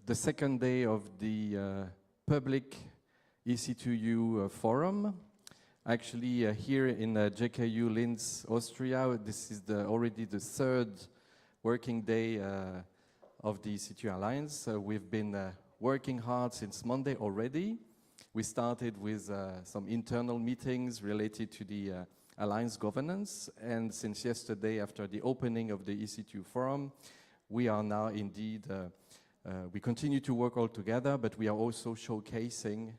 the second day of the public EC2U forum. Actually, here in JKU Linz, Austria, this is already the third working day of the EC2 Alliance. We've been working hard since Monday already. We started with some internal meetings related to the Alliance governance, and since yesterday, after the opening of the EC2 forum, we are now indeed, we continue to work all together, but we are also showcasing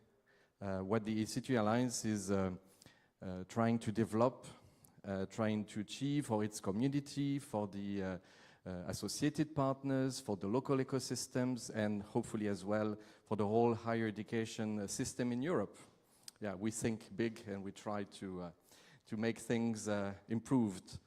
what the EC2 Alliance is trying to develop, trying to achieve for its community, for the associated partners, for the local ecosystems, and hopefully as well for the whole higher education system in Europe. Yeah, we think big and we try to make things improved.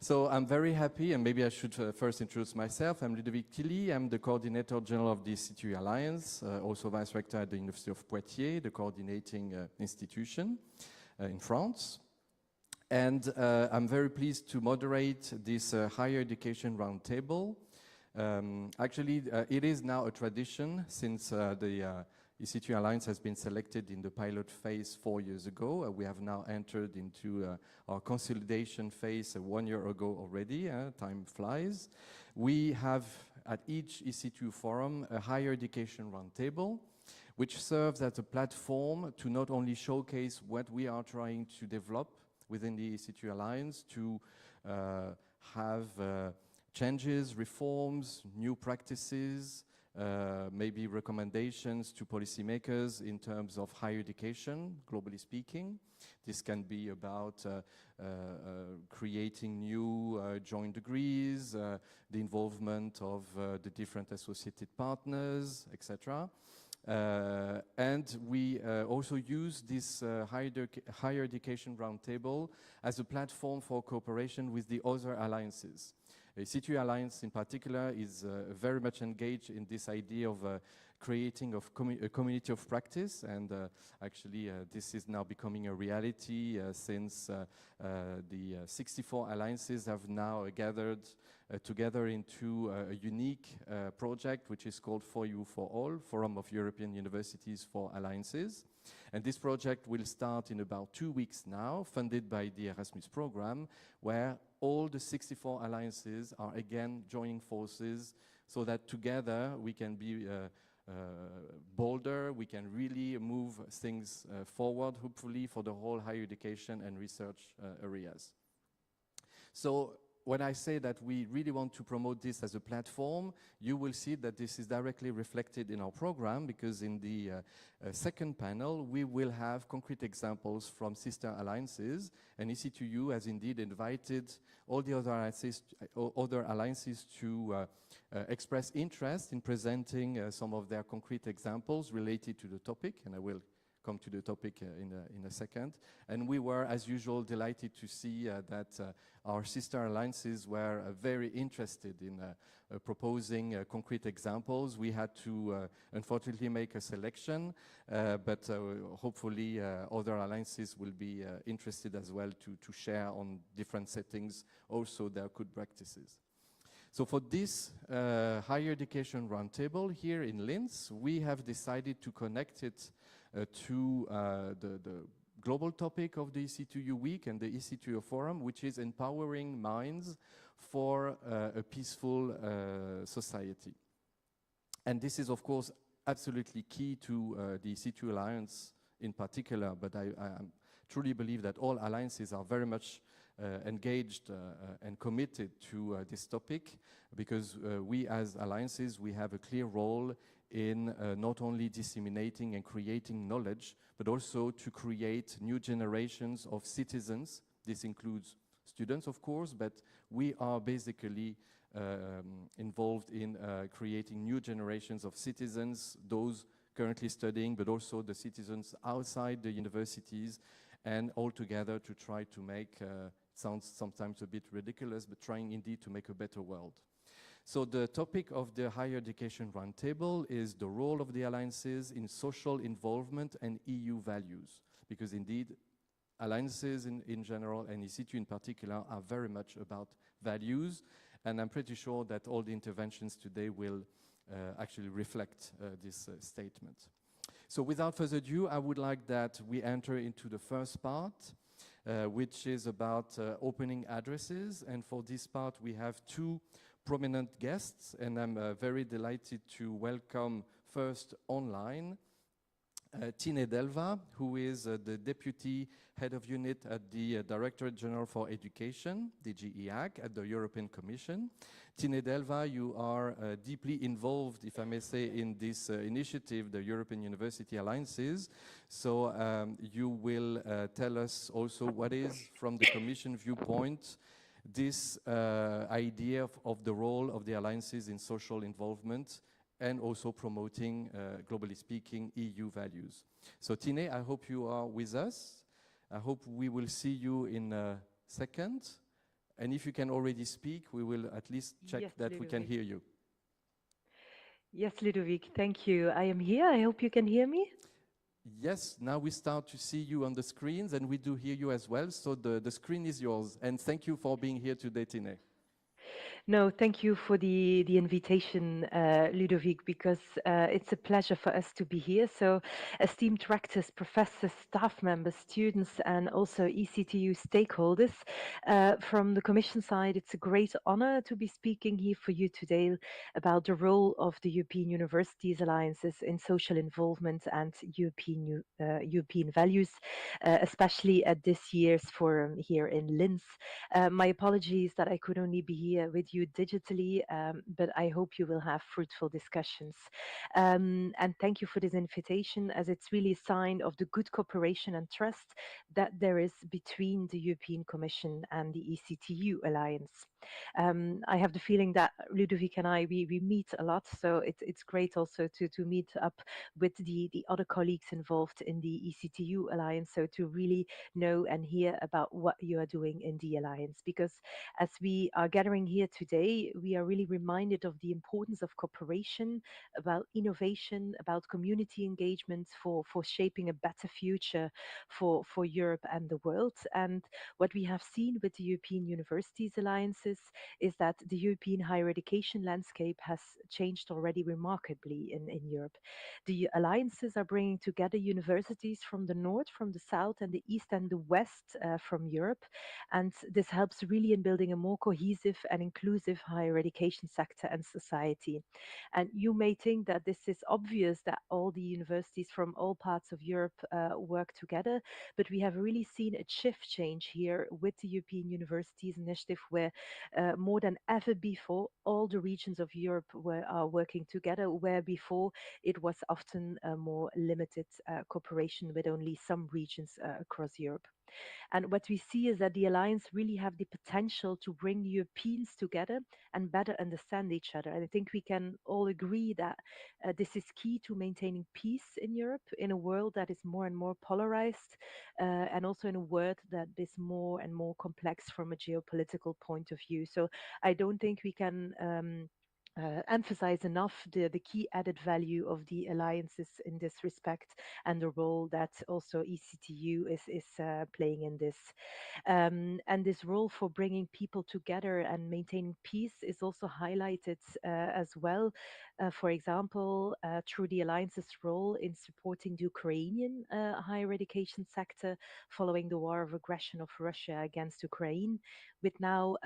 So I'm very happy, and maybe I should first introduce myself. I'm Ludovic Tilly. I'm the Coordinator General of the EC2 Alliance, also Vice Rector at the University of Poitiers, the coordinating institution in France. And I'm very pleased to moderate this higher education roundtable. Actually, it is now a tradition since the EC2 Alliance has been selected in the pilot phase 4 years ago. We have now entered into our consolidation phase 1 year ago already. Time flies. We have at each EC2 forum a higher education roundtable, which serves as a platform to not only showcase what we are trying to develop within the EC2 Alliance, to have changes, reforms, new practices, maybe recommendations to policymakers in terms of higher education, globally speaking. This can be about creating new joint degrees, the involvement of the different associated partners, etc. And we also use this higher education roundtable as a platform for cooperation with the other alliances. The EC2 Alliance in particular is very much engaged in this idea of creating a community of practice, and actually this is now becoming a reality since the 64 alliances have now gathered together into a unique project which is called For You For All, Forum of European Universities for Alliances. And this project will start in about 2 weeks now, funded by the Erasmus program, where all the 64 alliances are again joining forces so that together we can be bolder, we can really move things forward, hopefully, for the whole higher education and research areas. So when I say that we really want to promote this as a platform, you will see that this is directly reflected in our program, because in the second panel we will have concrete examples from sister alliances, and EC2U has indeed invited all the other alliances to express interest in presenting some of their concrete examples related to the topic, and I will come to the topic in a second. And we were, as usual, delighted to see that our sister alliances were very interested in proposing concrete examples. We had to, unfortunately, make a selection, but hopefully other alliances will be interested as well to share on different settings also their good practices. So for this higher education roundtable here in Linz, we have decided to connect it to the global topic of the EC2U week and the EC2U forum, which is empowering minds for a peaceful society. And this is, of course, absolutely key to the EC2 Alliance in particular, but I truly believe that all alliances are very much engaged and committed to this topic, because we as alliances, we have a clear role in not only disseminating and creating knowledge, but also to create new generations of citizens. This includes students, of course, but we are basically involved in creating new generations of citizens, those currently studying, but also the citizens outside the universities, and all together to try to make, sounds sometimes a bit ridiculous, but trying indeed to make a better world. So the topic of the higher education roundtable is the role of the alliances in social involvement and EU values, because indeed alliances in general and EC2 in particular are very much about values, and I'm pretty sure that all the interventions today will actually reflect this statement. So without further ado, I would like that we enter into the first part, which is about opening addresses. And for this part, we have two prominent guests, and I'm very delighted to welcome first online Tine Delva, who is the Deputy Head of Unit at the Directorate General for Education, DGEAC, at the European Commission. Tine Delva, you are deeply involved, if I may say, in this initiative, the European University Alliances. So you will tell us also what is, from the Commission viewpoint, this idea of the role of the alliances in social involvement and also promoting, globally speaking, EU values. So Tine, I hope you are with us. I hope we will see you in a second. And if you can already speak, we will at least check that we can hear you. Yes, Ludovic, thank you. I am here. I hope you can hear me. Yes, now we start to see you on the screens, and we do hear you as well. So the screen is yours. And thank you for being here today, Tine. No, thank you for the invitation, Ludovic, because it's a pleasure for us to be here. So, esteemed rectors, professors, staff members, students, and also EC2U stakeholders, from the Commission side, it's a great honor to be speaking here for you today about the role of the European Universities Alliances in social involvement and European values, especially at this year's forum here in Linz. My apologies that I could only be here with you digitally, but I hope you will have fruitful discussions. And thank you for this invitation, as it's really a sign of the good cooperation and trust that there is between the European Commission and the EC2U Alliance. I have the feeling that Ludovic and I, we meet a lot, so it's great also to meet up with the other colleagues involved in the EC2U Alliance, so to really know and hear about what you are doing in the Alliance. Because as we are gathering here today, we are really reminded of the importance of cooperation, about innovation, about community engagement for shaping a better future for Europe and the world. And what we have seen with the European Universities Alliances is that the European higher education landscape has changed already remarkably in Europe. The alliances are bringing together universities from the north, from the south, and the east and the west from Europe. And this helps really in building a more cohesive and inclusive higher education sector and society. And you may think that this is obvious that all the universities from all parts of Europe work together, but we have really seen a shift change here with the European Universities Initiative, where more than ever before, all the regions of Europe are working together, where before it was often a more limited cooperation with only some regions across Europe. And what we see is that the alliance really have the potential to bring Europeans together and better understand each other. And I think we can all agree that this is key to maintaining peace in Europe in a world that is more and more polarized, and also in a world that is more and more complex from a geopolitical point of view. So I don't think we can emphasize enough the key added value of the alliances in this respect, and the role that also EC2U is playing in this. And this role for bringing people together and maintaining peace is also highlighted as well, for example, through the alliance's role in supporting the Ukrainian higher education sector following the war of aggression of Russia against Ukraine, with now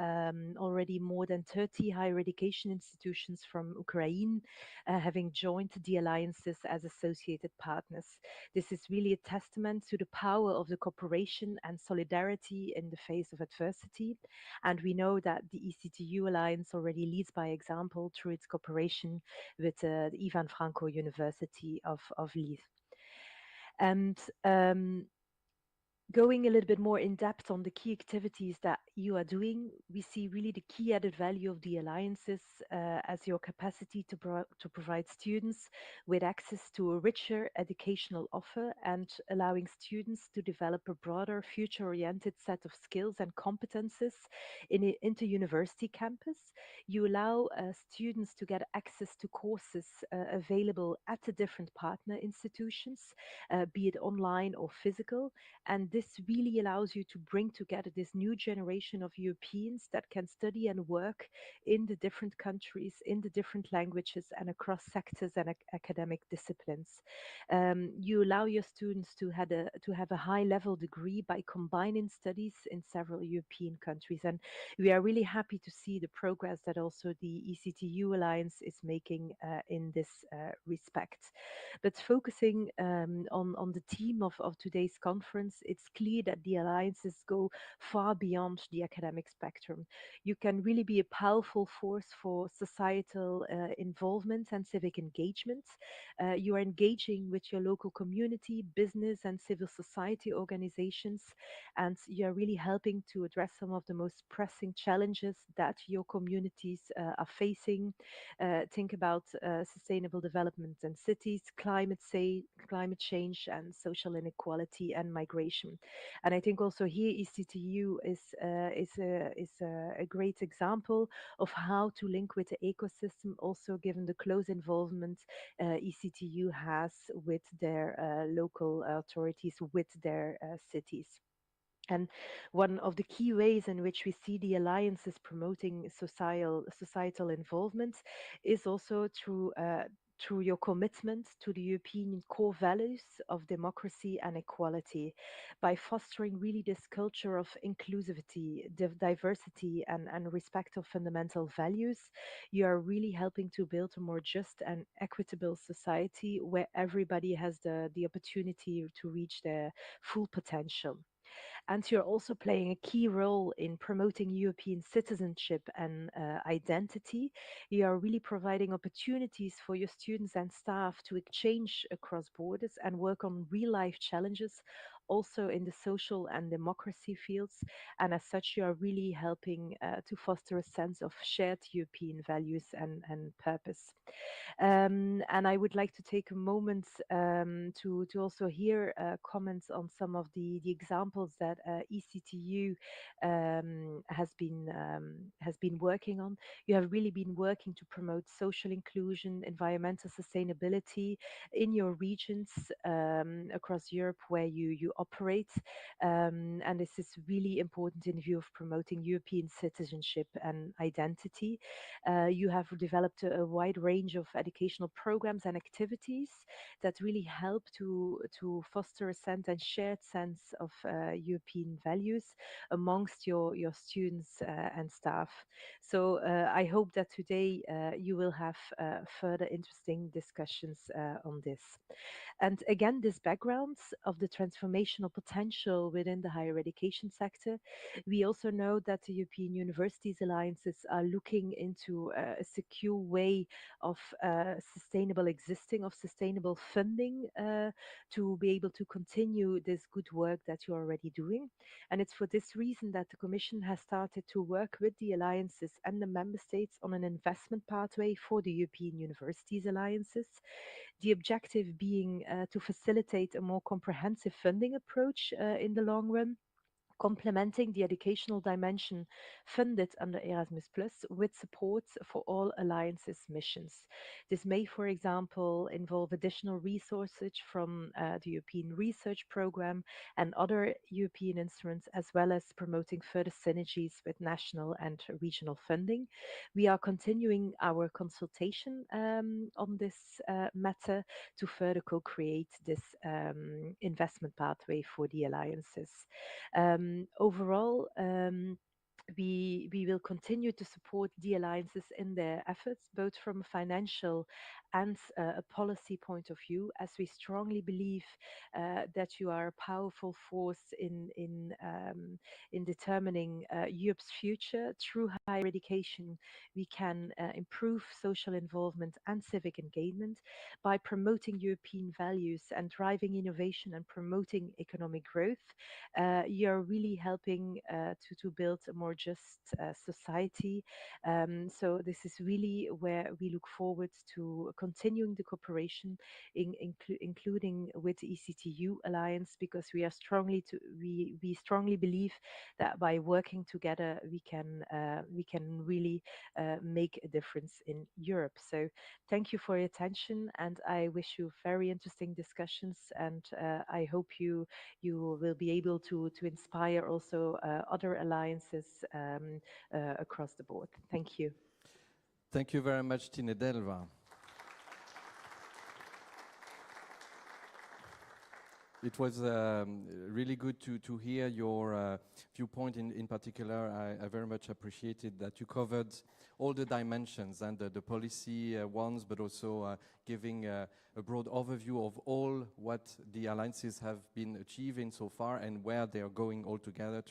already more than 30 higher education institutions from Ukraine having joined the alliances as associated partners. This is really a testament to the power of the cooperation and solidarity in the face of adversity. And we know that the EC2U Alliance already leads by example through its cooperation with the Ivan Franko University of Lviv. And going a little bit more in depth on the key activities that you are doing, we see really the key added value of the alliances as your capacity to provide students with access to a richer educational offer and allowing students to develop a broader future-oriented set of skills and competences in an inter-university campus. You allow students to get access to courses available at the different partner institutions, be it online or physical, and this really allows you to bring together this new generation of Europeans that can study and work in the different countries, in the different languages, and across sectors and academic disciplines. You allow your students to have a high level degree by combining studies in several European countries. And we are really happy to see the progress that also the EC2U Alliance is making in this respect. But focusing on the theme of today's conference, it's clear that the alliances go far beyond the academic spectrum. You can really be a powerful force for societal involvement and civic engagement. You are engaging with your local community, business, and civil society organizations, and you are really helping to address some of the most pressing challenges that your communities are facing. Think about sustainable development in cities, climate change, and social inequality and migration. And I think also here ECTU is a great example of how to link with the ecosystem, also given the close involvement ECTU has with their local authorities, with their cities. And one of the key ways in which we see the alliances promoting societal involvement is also through your commitment to the European core values of democracy and equality, by fostering really this culture of inclusivity, diversity, and respect of fundamental values. You are really helping to build a more just and equitable society where everybody has the opportunity to reach their full potential. And you're also playing a key role in promoting European citizenship and identity. You are really providing opportunities for your students and staff to exchange across borders and work on real life challenges, also in the social and democracy fields. And as such, you are really helping to foster a sense of shared European values and purpose. And I would like to take a moment to also hear comments on some of the examples that ECTU has been working on. You have really been working to promote social inclusion, environmental sustainability in your regions across Europe where you operate. And this is really important in view of promoting European citizenship and identity. You have developed a wide range of educational programs and activities that really help to foster a sense and shared sense of European values amongst your students and staff. So I hope that today you will have further interesting discussions on this. And again, this background of the transformational potential within the higher education sector, we also know that the European Universities Alliances are looking into a secure way of sustainable existing, of sustainable funding to be able to continue this good work that you're already doing. And it's for this reason that the Commission has started to work with the alliances and the member states on an investment pathway for the European Universities Alliances. The objective being to facilitate a more comprehensive funding approach in the long run, complementing the educational dimension funded under Erasmus Plus with support for all alliances missions. This may, for example, involve additional resources from the European Research Programme and other European instruments, as well as promoting further synergies with national and regional funding. We are continuing our consultation on this matter to further co-create this investment pathway for the alliances. Overall, we will continue to support the alliances in their efforts, both from a financial and a policy point of view, as we strongly believe that you are a powerful force in determining Europe's future. Through higher education, we can improve social involvement and civic engagement by promoting European values and driving innovation and promoting economic growth. You're really helping to build a more more just society. So this is really where we look forward to continuing the cooperation, including with the EC2U Alliance, because we strongly believe that by working together we can really make a difference in Europe. So thank you for your attention, and I wish you very interesting discussions, and I hope you will be able to inspire also other alliances across the board. Thank you. Thank you very much, Tine Delva. It was really good to hear your viewpoint. In particular, I very much appreciated that you covered all the dimensions and the policy ones, but also giving a broad overview of all what the alliances have been achieving so far and where they are going all together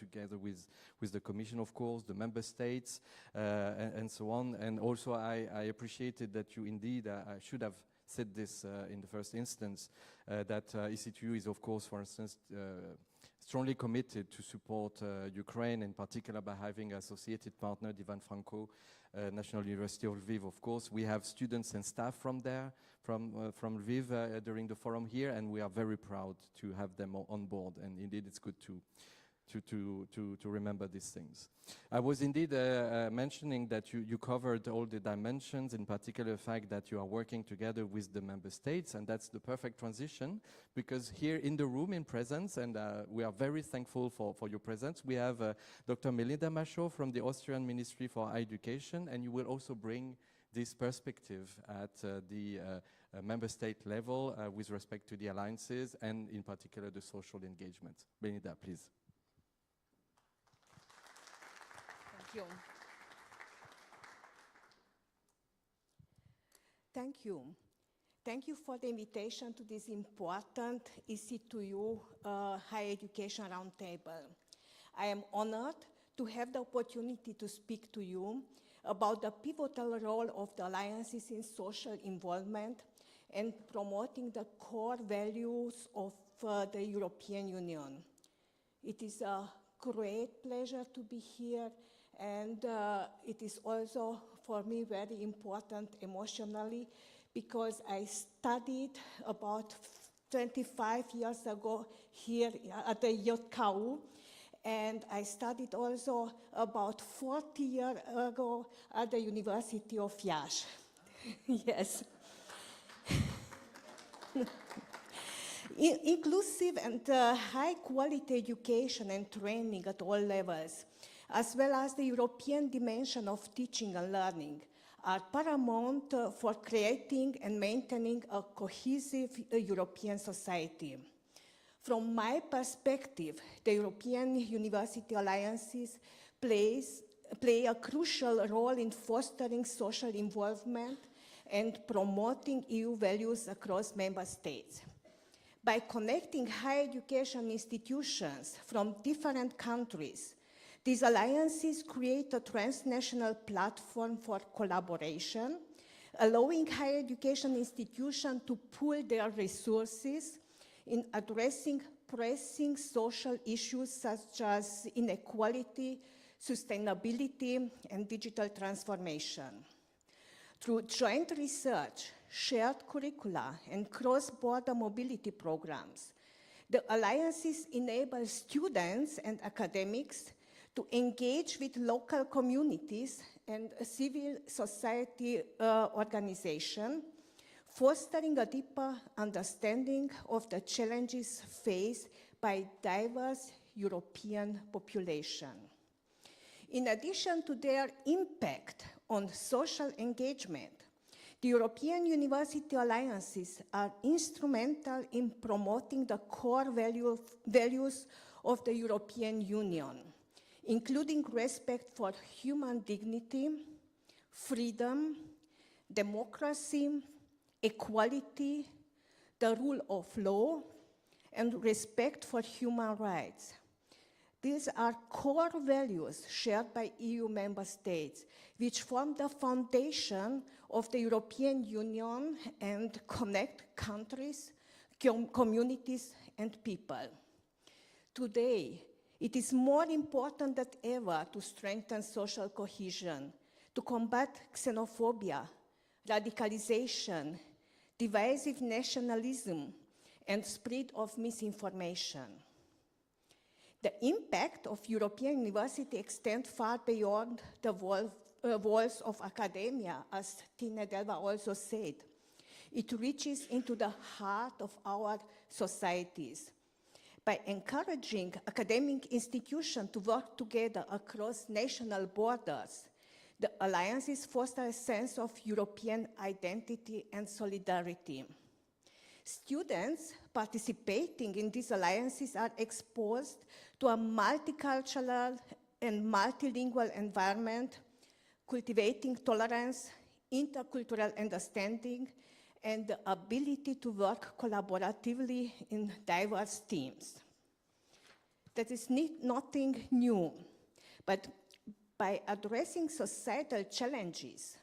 with the Commission, of course, the member states, and so on. And also I appreciated that you indeed, I should have said this in the first instance, that EC2U is, of course, for instance, strongly committed to support Ukraine, in particular by having associated partner, Ivan Franko, National University of Lviv, of course. We have students and staff from there, from Lviv during the forum here, and we are very proud to have them on board. And indeed, it's good to remember these things. I was indeed mentioning that you covered all the dimensions, in particular the fact that you are working together with the member states, and that's the perfect transition, because here in the room in presence, and we are very thankful for your presence, we have Dr. Melinda Macho from the Austrian Ministry for Higher Education, and you will also bring this perspective at the member state level with respect to the alliances and in particular the social engagement. Melinda, please. Thank you. Thank you for the invitation to this important EC2U Higher Education Roundtable. I am honored to have the opportunity to speak to you about the pivotal role of the alliances in social involvement and promoting the core values of the European Union. It is a great pleasure to be here, and it is also for me very important emotionally, because I studied about 25 years ago here at the JKU, and I studied also about 40 years ago at the University of Iași. Yes. Inclusive and high-quality education and training at all levels, as well as the European dimension of teaching and learning, are paramount for creating and maintaining a cohesive European society. From my perspective, the European University Alliances play a crucial role in fostering social involvement and promoting EU values across member states. By connecting higher education institutions from different countries, these alliances create a transnational platform for collaboration, allowing higher education institutions to pool their resources in addressing pressing social issues such as inequality, sustainability, and digital transformation. Through joint research, shared curricula, and cross-border mobility programs, the alliances enable students and academics to engage with local communities and civil society organizations, fostering a deeper understanding of the challenges faced by diverse European population. In addition to their impact on social engagement, the European University Alliances are instrumental in promoting the core values of the European Union, including respect for human dignity, freedom, democracy, equality, the rule of law, and respect for human rights. These are core values shared by EU member states, which form the foundation of the European Union and connect countries, communities, and people. Today, It is more important than ever to strengthen social cohesion, to combat xenophobia, radicalization, divisive nationalism, and spread of misinformation. The impact of European university extends far beyond the walls of academia, as Tina Delva also said. It reaches into the heart of our societies. By encouraging academic institutions to work together across national borders, the alliances foster a sense of European identity and solidarity. Students participating in these alliances are exposed to a multicultural and multilingual environment, cultivating tolerance, intercultural understanding, and the ability to work collaboratively in diverse teams. That is nothing new, but by addressing societal challenges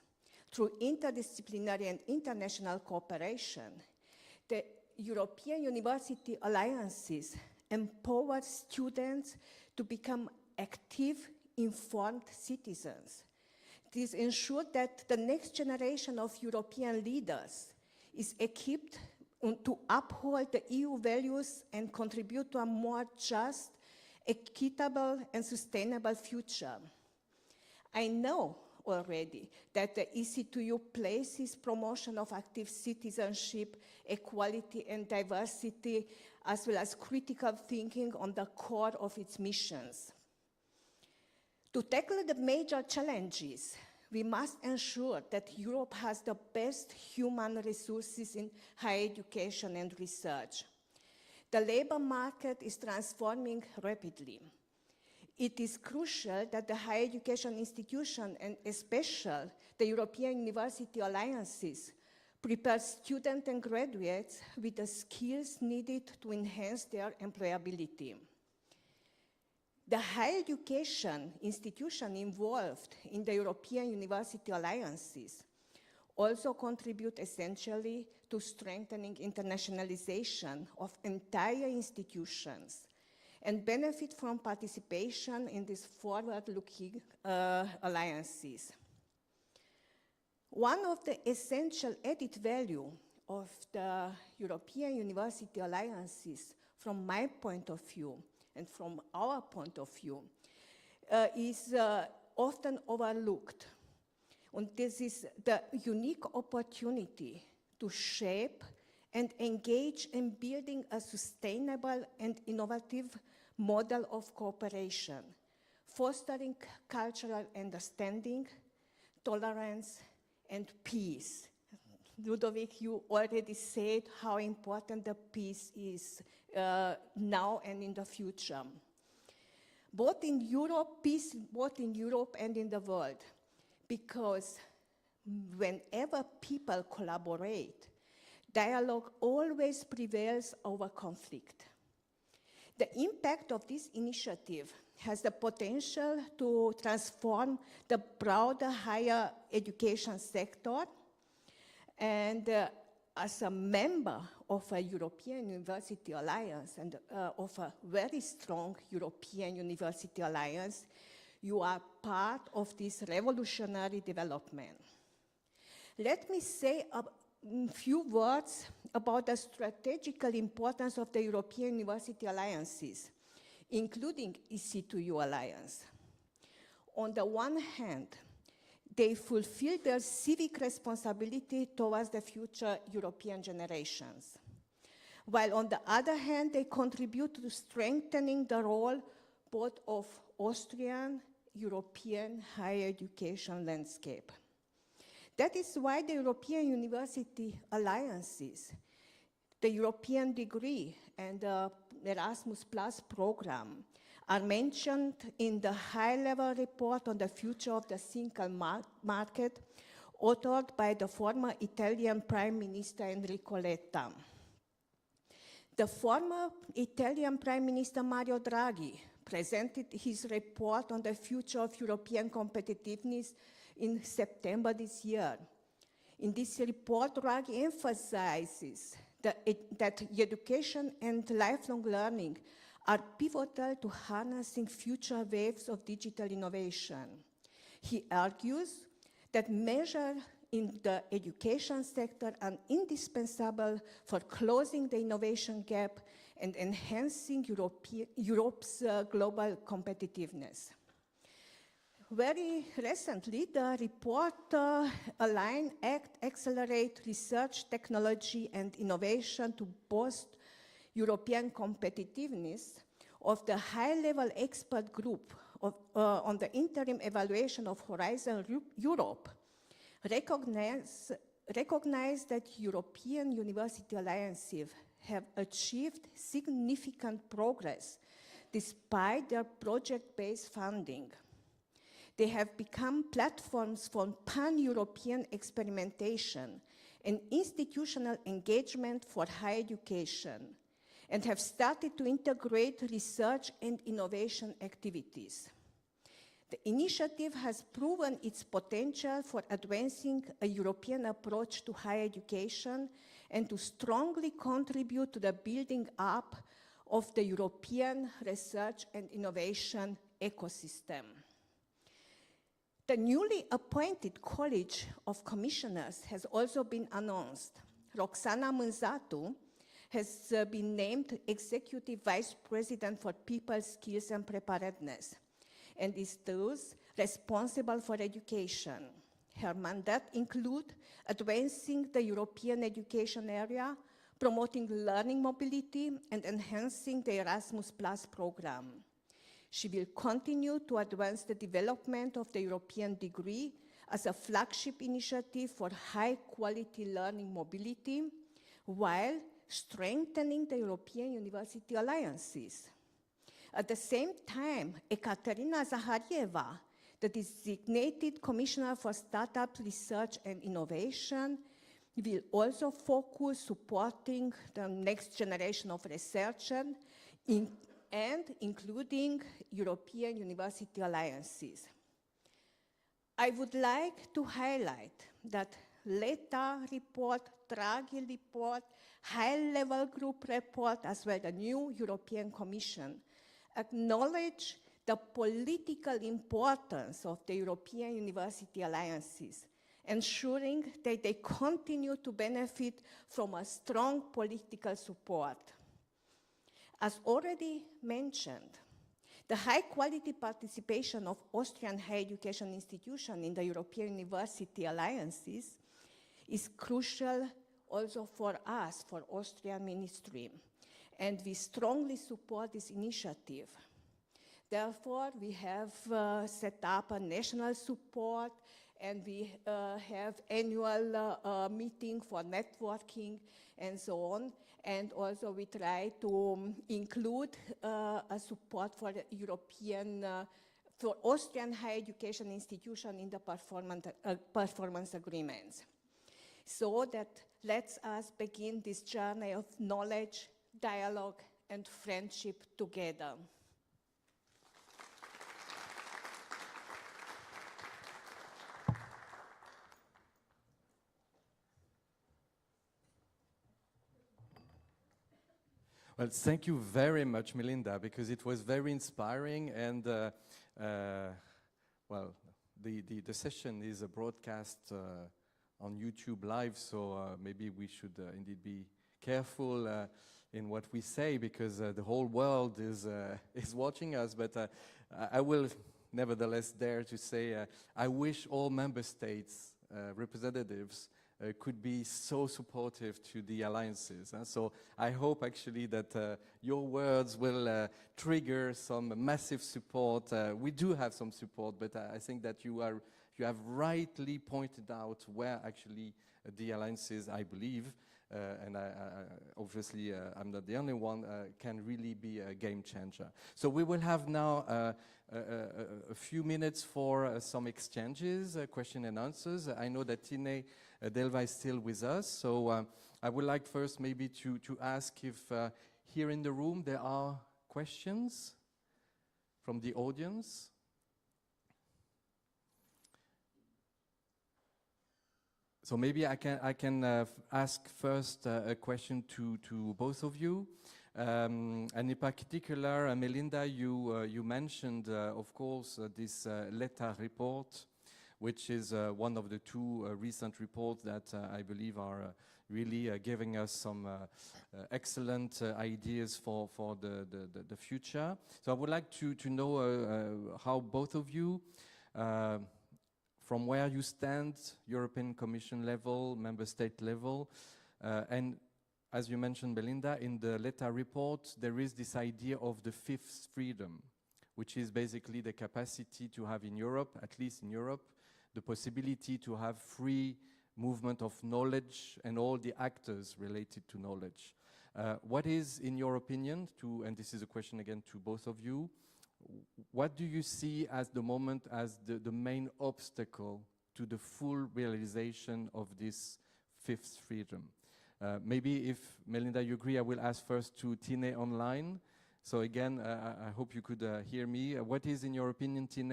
through interdisciplinary and international cooperation, the European University Alliances empower students to become active, informed citizens. This ensures that the next generation of European leaders is equipped to uphold the EU values and contribute to a more just, equitable, and sustainable future. I know already that the EC2U places promotion of active citizenship, equality, and diversity, as well as critical thinking on the core of its missions. To tackle the major challenges, we must ensure that Europe has the best human resources in higher education and research. The labor market is transforming rapidly. It is crucial that the higher education institution, and especially the European University Alliances, prepare students and graduates with the skills needed to enhance their employability. The higher education institutions involved in the European University Alliances also contribute essentially to strengthening internationalization of entire institutions and benefit from participation in these forward-looking alliances. One of the essential added value of the European University Alliances, from my point of view, and from our point of view, is often overlooked. And this is the unique opportunity to shape and engage in building a sustainable and innovative model of cooperation, fostering cultural understanding, tolerance, and peace. Ludovic, you already said how important the peace is now and in the future. Both in Europe, peace both in Europe and in the world, because whenever people collaborate, dialogue always prevails over conflict. The impact of this initiative has the potential to transform the broader higher education sector, and as a member of a European University Alliance and of a very strong European University Alliance, you are part of this revolutionary development. Let me say a few words about the strategical importance of the European University Alliances, including EC2U Alliance. On the one hand, they fulfill their civic responsibility towards the future European generations, while on the other hand, they contribute to strengthening the role both of Austrian, European higher education landscape. That is why the European University Alliances, the European degree, and the Erasmus Plus program are mentioned in the high-level report on the future of the single market, authored by the former Italian Prime Minister Enrico Letta. The former Italian Prime Minister Mario Draghi presented his report on the future of European competitiveness in September this year. In this report, Draghi emphasizes that education and lifelong learning are pivotal to harnessing future waves of digital innovation. He argues that measures in the education sector are indispensable for closing the innovation gap and enhancing Europe's global competitiveness. Very recently, the report aligned, act, accelerate research, technology, and innovation to boost European competitiveness of the high-level expert group on the interim evaluation of Horizon Europe recognize that European university alliances have achieved significant progress despite their project-based funding. They have become platforms for pan-European experimentation and institutional engagement for higher education, and have started to integrate research and innovation activities. The initiative has proven its potential for advancing a European approach to higher education and to strongly contribute to the building up of the European research and innovation ecosystem. The newly appointed College of Commissioners has also been announced. Roxana Mânzatu has been named Executive Vice President for People, Skills and Preparedness, and is thus responsible for education. Her mandate includes advancing the European education area, promoting learning mobility, and enhancing the Erasmus Plus program. She will continue to advance the development of the European degree as a flagship initiative for high-quality learning mobility, while strengthening the European university alliances. At the same time, Ekaterina Zaharieva, the designated Commissioner for Startup Research and Innovation, will also focus supporting the next generation of researchers and including European university alliances. I would like to highlight that Letta report, Draghi report, high-level group report, as well as the new European Commission, acknowledge the political importance of the European university alliances, ensuring that they continue to benefit from a strong political support. As already mentioned, the high-quality participation of Austrian higher education institutions in the European university alliances is crucial also for us, for Austrian Ministry, and we strongly support this initiative. Therefore, we have set up a national support, and we have annual meeting for networking and so on. And also we try to include a support for the European, for Austrian higher education institution in the performance agreements. So that lets us begin this journey of knowledge, dialogue, and friendship together. Well, thank you very much, Melinda, because it was very inspiring, and well, the session is a broadcast on YouTube Live, so maybe we should indeed be careful in what we say, because the whole world is watching us. But I will nevertheless dare to say I wish all member states representatives could be so supportive to the alliances. So I hope actually that your words will trigger some massive support. We do have some support, but I think that you have rightly pointed out where actually the alliances, I believe, and obviously I'm not the only one, can really be a game changer. So we will have now a few minutes for some exchanges, question and answers. I know that Tine Delva is still with us, so I would like first maybe to ask if here in the room there are questions from the audience. So maybe I can ask first a question to both of you. And in particular, Melinda, you mentioned, of course, this LETA report, which is one of the two recent reports that I believe are really giving us some excellent ideas for the future. So I would like to know how both of you, from where you stand, European Commission level, member state level, and as you mentioned, Belinda, in the LETA report, there is this idea of the fifth freedom, which is basically the capacity to have in Europe, at least in Europe, the possibility to have free movement of knowledge and all the actors related to knowledge. What is, in your opinion, and this is a question again to both of you, what do you see as the moment as the main obstacle to the full realization of this fifth freedom? Maybe if, Melinda, you agree, I will ask first to Tine online. So again, I hope you could hear me. What is, in your opinion, Tine,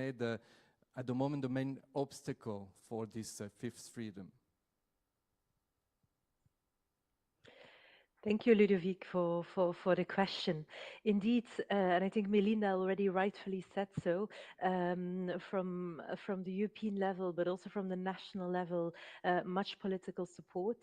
at the moment, the main obstacle for this fifth freedom? Thank you, Ludovic, for the question. Indeed, and I think Melinda already rightfully said so, from the European level, but also from the national level, much political support.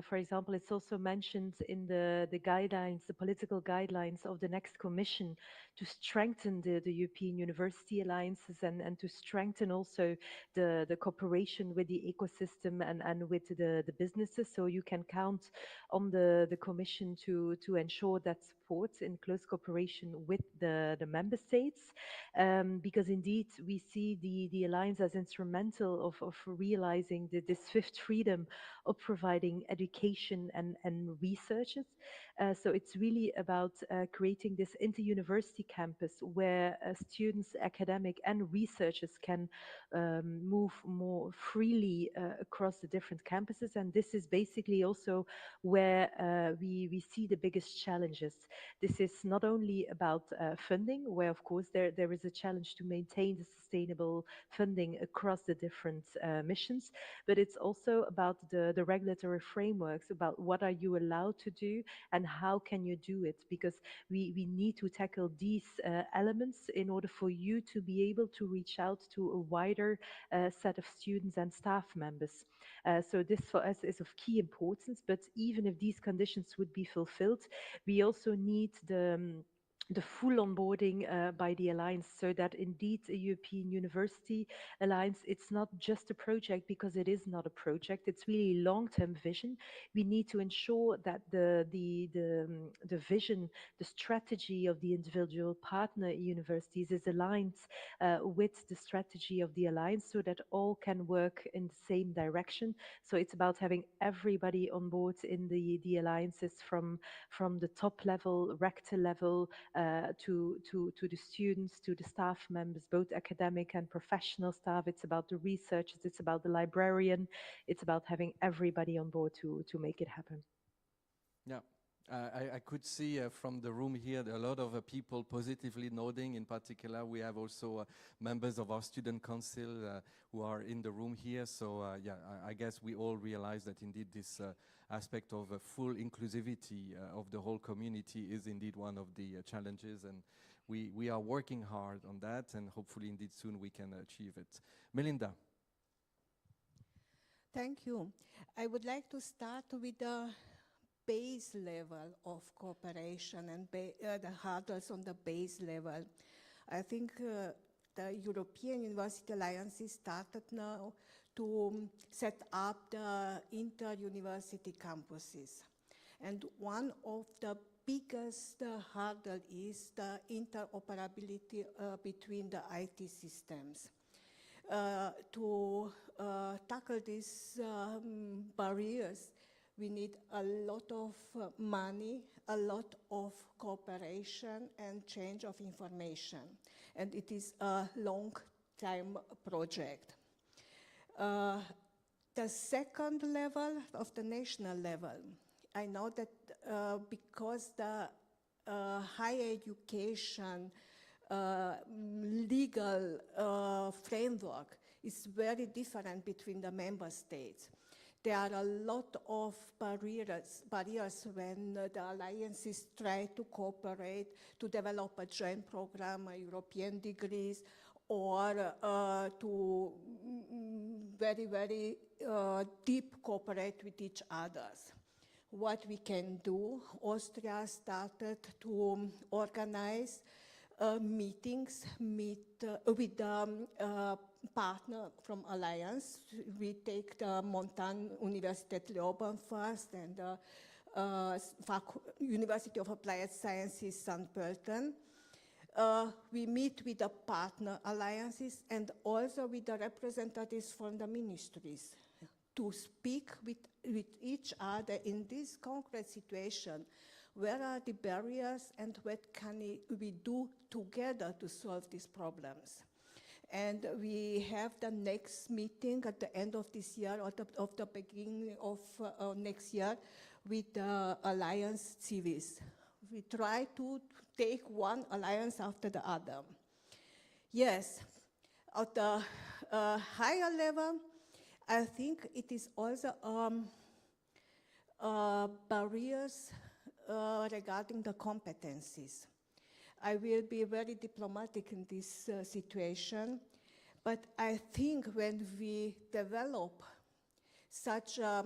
For example, it's also mentioned in the guidelines, the political guidelines of the next Commission to strengthen the European university alliances and to strengthen also the cooperation with the ecosystem and with the businesses. So you can count on the Commission to ensure that support in close cooperation with the member states, because indeed we see the alliance as instrumental of realizing this fifth freedom of providing education and researches. So it's really about creating this inter-university campus where students, academic and researchers can move more freely across the different campuses. And this is basically also where we see the biggest challenges. This is not only about funding, where of course there is a challenge to maintain the sustainable funding across the different missions, but it's also about the regulatory frameworks, about what are you allowed to do and how can you do it, because we need to tackle these elements in order for you to be able to reach out to a wider set of students and staff members. So this for us is of key importance, but even if these conditions would be fulfilled, we also need the full onboarding by the Alliance, so that indeed a European University Alliance, it's not just a project because it is not a project, it's really long-term vision. We need to ensure that the vision, the strategy of the individual partner universities is aligned with the strategy of the Alliance, so that all can work in the same direction. So it's about having everybody on board in the alliances from the top level, rector level, to the students, to the staff members, both academic and professional staff. It's about the researchers, it's about the librarian, it's about having everybody on board to make it happen. Yeah. I could see from the room here a lot of people positively nodding. In particular, we have also members of our student council who are in the room here. So yeah, I guess we all realize that indeed this aspect of full inclusivity of the whole community is indeed one of the challenges, and we are working hard on that, and hopefully indeed soon we can achieve it. Melinda. Thank you. I would like to start with the base level of cooperation and the hurdles on the base level. I think the European University Alliances started now to set up the inter-university campuses. And one of the biggest hurdle is the interoperability between the IT systems. To tackle these barriers, we need a lot of money, a lot of cooperation and change of information. And it is a long-time project. The second level of the national level, I know that because the higher education legal framework is very different between the member states. There are a lot of barriers when the alliances try to cooperate to develop a joint program, European degrees, or to very, very deep cooperate with each other. What we can do, Austria started to organize meetings with the partner from Alliance. We take the Montan Universität Leoben first and the University of Applied Sciences St. Pölten. We meet with the partner alliances and also with the representatives from the ministries to speak with each other in this concrete situation. Where are the barriers and what can we do together to solve these problems? And we have the next meeting at the end of this year or of the beginning of next year with the Alliance Civis. We try to take one alliance after the other. Yes, at the higher level, I think it is also barriers regarding the competencies. I will be very diplomatic in this situation, but I think when we develop such a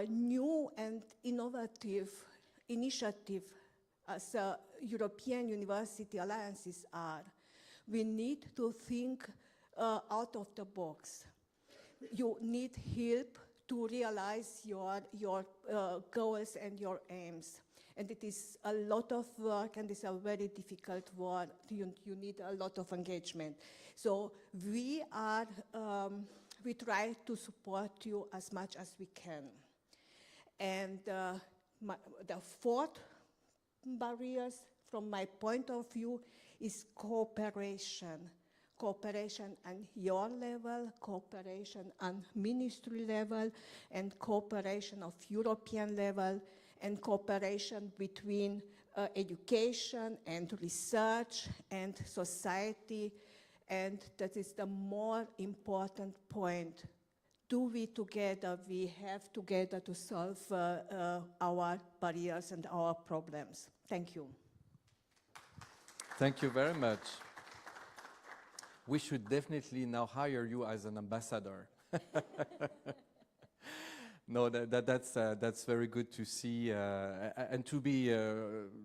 new and innovative initiative as European University Alliances are, we need to think out of the box. You need help to realize your goals and your aims. And it is a lot of work and it's a very difficult work. You need a lot of engagement. So we try to support you as much as we can. And the fourth barriers from my point of view is cooperation. Cooperation on your level, cooperation on ministry level, and cooperation of European level, and cooperation between education and research and society. And that is the more important point. Do we together, we have together to solve our barriers and our problems. Thank you. Thank you very much. We should definitely now hire you as an ambassador. No, that's very good to see. And to be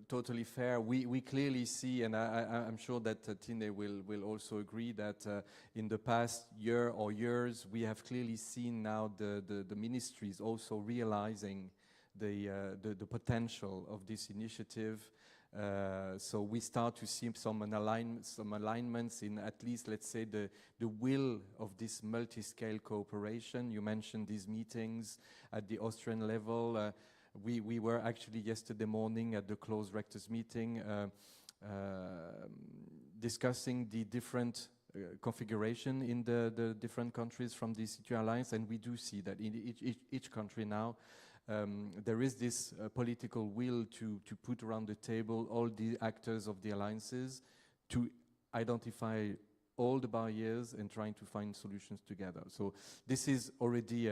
totally fair, we clearly see, and I'm sure that Tine will also agree, that in the past year or years, we have clearly seen now the ministries also realizing the potential of this initiative. So we start to see some alignments in at least, let's say, the will of this multi-scale cooperation. You mentioned these meetings at the Austrian level. We were actually yesterday morning at the closed rectors meeting discussing the different configuration in the different countries from the EC2U alliance, and we do see that in each country now there is this political will to put around the table all the actors of the alliances to identify all the barriers and trying to find solutions together. So this is already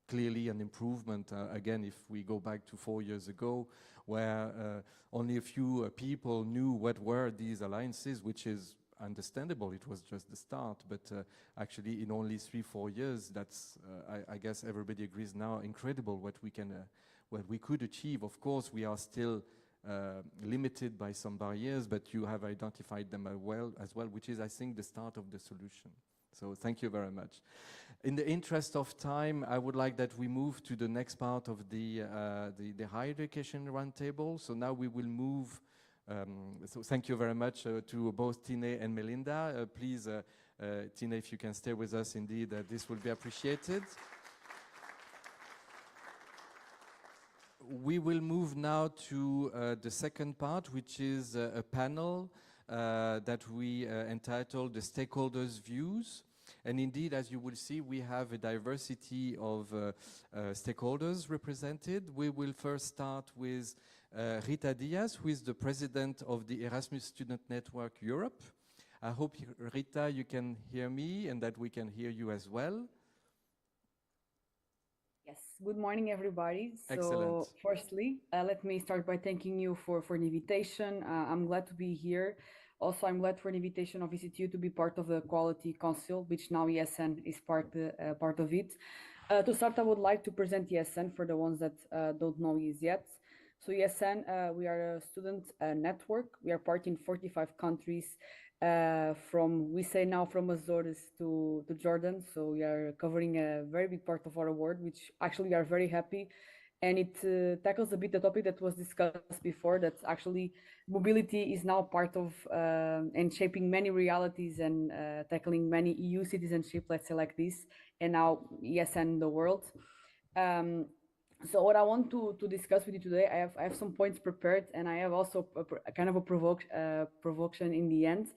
clearly an improvement. Again, if we go back to 4 years ago, where only a few people knew what were these alliances, which is understandable, it was just the start, but actually in only 3-4 years, that's, I guess everybody agrees now, incredible what we could achieve. Of course, we are still limited by some barriers, but you have identified them as well, which is, I think, the start of the solution. So thank you very much. In the interest of time, I would like that we move to the next part of the higher education roundtable. So now we will move. So thank you very much to both Tine and Melinda. Please, Tine, if you can stay with us, indeed, this will be appreciated. We will move now to the second part, which is a panel that we entitled The Stakeholders' Views. And indeed, as you will see, we have a diversity of stakeholders represented. We will first start with Rita Diaz, who is the president of the Erasmus Student Network Europe. I hope, Rita, you can hear me and that we can hear you as well. Good morning, everybody. Excellent. So, firstly, let me start by thanking you for the invitation. I'm glad to be here. Also, I'm glad for the invitation of EC2U to be part of the Quality Council, which now ESN is part of it. To start, I would like to present ESN for the ones that don't know ES yet. So ESN, we are a student network. We are part in 45 countries, we say now from Azores to Jordan. So we are covering a very big part of our world, which actually we are very happy. And it tackles a bit the topic that was discussed before, that actually mobility is now part of and shaping many realities and tackling many EU citizenship, let's say like this, and now ESN the world. So what I want to discuss with you today, I have some points prepared, and I have also a kind of a provocation in the end.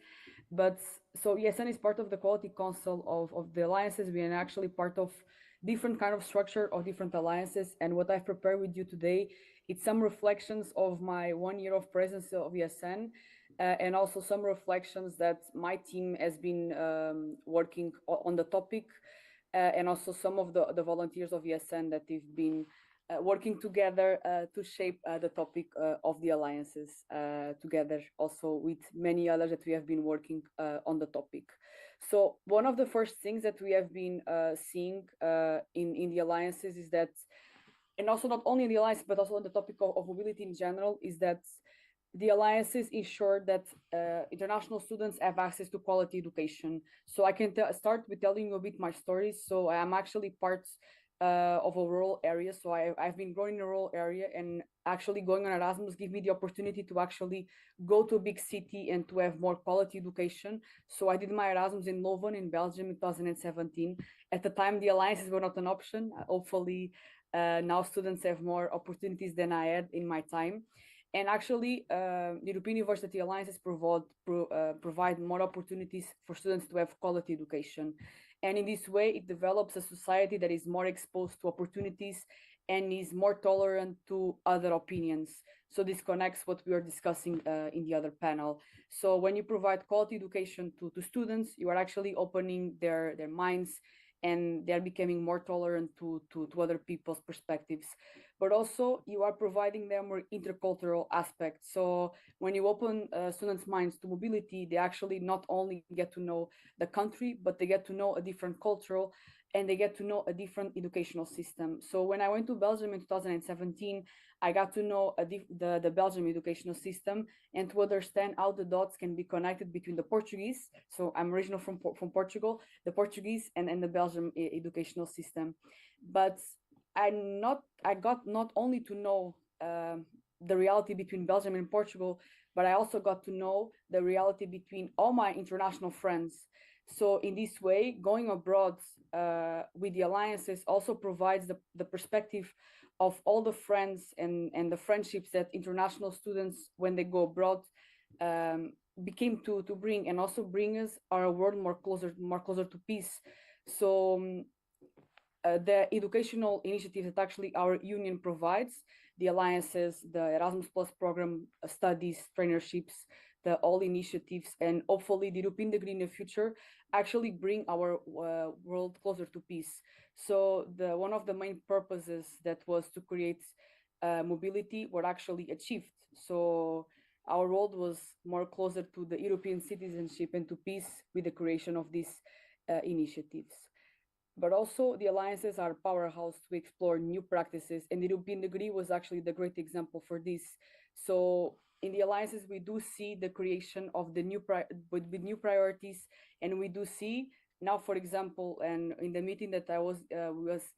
But so ESN is part of the Quality Council of the alliances. We are actually part of different kind of structure of different alliances. And what I've prepared with you today, it's some reflections of my 1 year of presence of ESN, and also some reflections that my team has been working on the topic, and also some of the volunteers of ESN that they've been working together to shape the topic of the alliances together, also with many others that we have been working on the topic. So one of the first things that we have been seeing in the alliances is that, and also not only in the alliance, but also on the topic of mobility in general, is that the alliances ensure that international students have access to quality education. So I can start with telling you a bit my story. So I am actually part of a rural area. So I've been growing in a rural area, and actually going on Erasmus gave me the opportunity to actually go to a big city and to have more quality education. So I did my Erasmus in Leuven in Belgium in 2017. At the time, the alliances were not an option. Hopefully, now students have more opportunities than I had in my time. And actually, the European University Alliances provide more opportunities for students to have quality education. And in this way, it develops a society that is more exposed to opportunities and is more tolerant to other opinions. So this connects what we are discussing in the other panel. So when you provide quality education to students, you are actually opening their minds, and they're becoming more tolerant to other people's perspectives. But also you are providing them more intercultural aspects. So when you open students' minds to mobility, they actually not only get to know the country, but they get to know a different cultural, and they get to know a different educational system. So when I went to Belgium in 2017, I got to know the Belgian educational system, and to understand how the dots can be connected between the Portuguese. So I'm original from Portugal, the Portuguese and the Belgian educational system. But I got not only to know the reality between Belgium and Portugal, but I also got to know the reality between all my international friends. So in this way, going abroad with the alliances also provides the perspective of all the friends and the friendships that international students, when they go abroad, became to bring, and also bring us our world more closer to peace. So the educational initiatives that actually our union provides, the alliances, the Erasmus Plus program, studies, trainerships, the all initiatives, and hopefully the European degree in the future, actually bring our world closer to peace. So one of the main purposes that was to create mobility were actually achieved. So our world was more closer to the European citizenship and to peace with the creation of these initiatives. But also the alliances are a powerhouse to explore new practices, and the European degree was actually the great example for this. So in the alliances, we do see the creation of the with new priorities, and we do see now, for example, and in the meeting that I was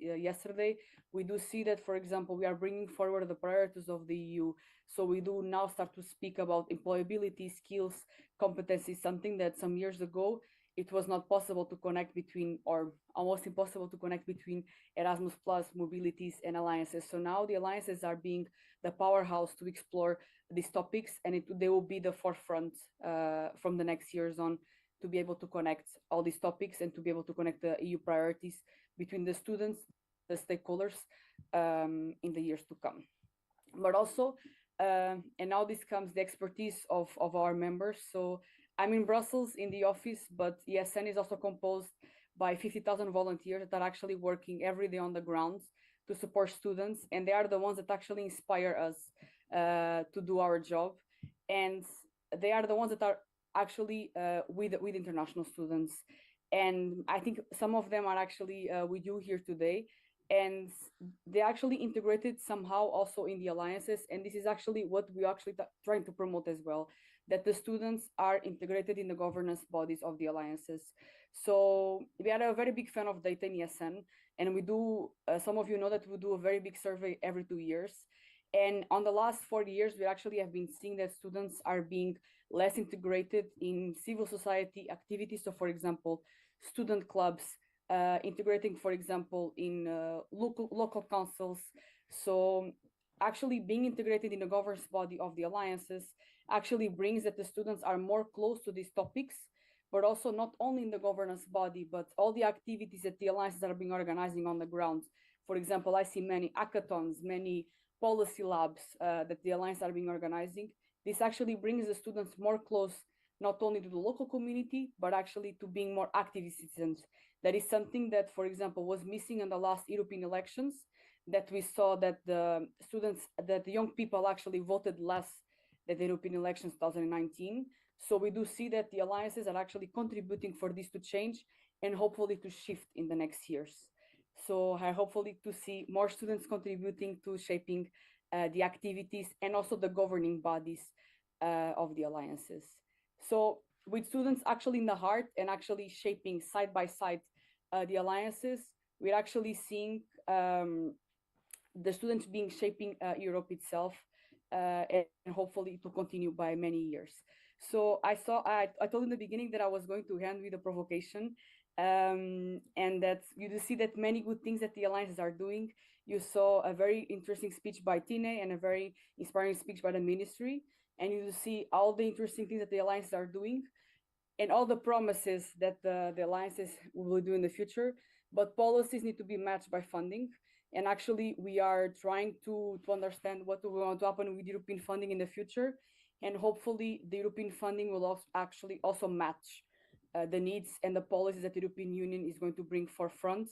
yesterday, we do see that, for example, we are bringing forward the priorities of the EU. So we do now start to speak about employability, skills, competencies, something that some years ago it was not possible to connect between, or almost impossible to connect between, Erasmus Plus, mobilities, and alliances. So now the alliances are being the powerhouse to explore these topics, and they will be the forefront from the next years on, to be able to connect all these topics and to be able to connect the EU priorities between the students, the stakeholders, in the years to come. But also, and now this comes the expertise of our members. So I'm in Brussels in the office, but ESN is also composed by 50,000 volunteers that are actually working every day on the ground to support students, and they are the ones that actually inspire us to do our job. And they are the ones that are actually with international students. And I think some of them are actually with you here today. And they actually integrated somehow also in the alliances. And this is actually what we actually trying to promote as well, that the students are integrated in the governance bodies of the alliances. So we are a very big fan of data in ESN, and we do, some of you know that we do a very big survey every 2 years. And on the last 4 years, we actually have been seeing that students are being less integrated in civil society activities. So for example, student clubs, integrating, for example, in local councils. So actually being integrated in the governance body of the alliances actually brings that the students are more close to these topics, but also not only in the governance body, but all the activities that the alliances are being organizing on the ground. For example, I see many hackathons, many policy labs that the alliance are being organizing. This actually brings the students more close, not only to the local community, but actually to being more active citizens. That is something that, for example, was missing in the last European elections, that we saw that the students, that the young people actually voted less than the European elections 2019. So we do see that the alliances are actually contributing for this to change and hopefully to shift in the next years. So I hopefully to see more students contributing to shaping the activities and also the governing bodies of the alliances. So with students actually in the heart and actually shaping side by side the alliances, we're actually seeing the students being shaping Europe itself, and hopefully it will continue by many years. So I told in the beginning that I was going to end with a provocation, and that you do see that many good things that the alliances are doing. You saw a very interesting speech by Tine and a very inspiring speech by the ministry, and you see all the interesting things that the alliances are doing and all the promises that the alliances will do in the future, but policies need to be matched by funding. And actually, we are trying to understand what we want to happen with European funding in the future. And hopefully, the European funding will also match the needs and the policies that the European Union is going to bring forefront.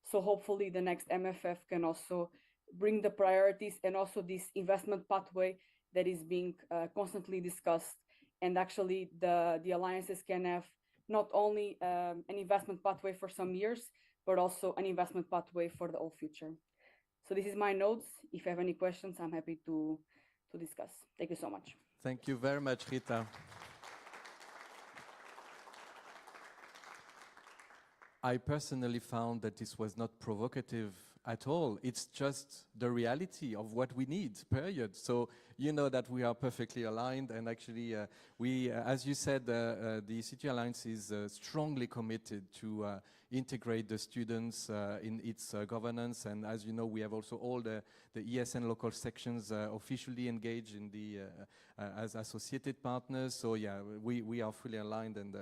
So hopefully, the next MFF can also bring the priorities and also this investment pathway that is being constantly discussed. And actually, the alliances can have not only an investment pathway for some years, but also an investment pathway for the whole future. So this is my notes. If you have any questions, I'm happy to discuss. Thank you so much. Thank you very much, Rita. I personally found that this was not provocative at all. It's just the reality of what we need, period. So you know that we are perfectly aligned, and actually we, as you said, the EC2U Alliance is strongly committed to integrate the students in its governance, and as you know, we have also all the ESN local sections officially engaged in the as associated partners. So yeah, we are fully aligned, and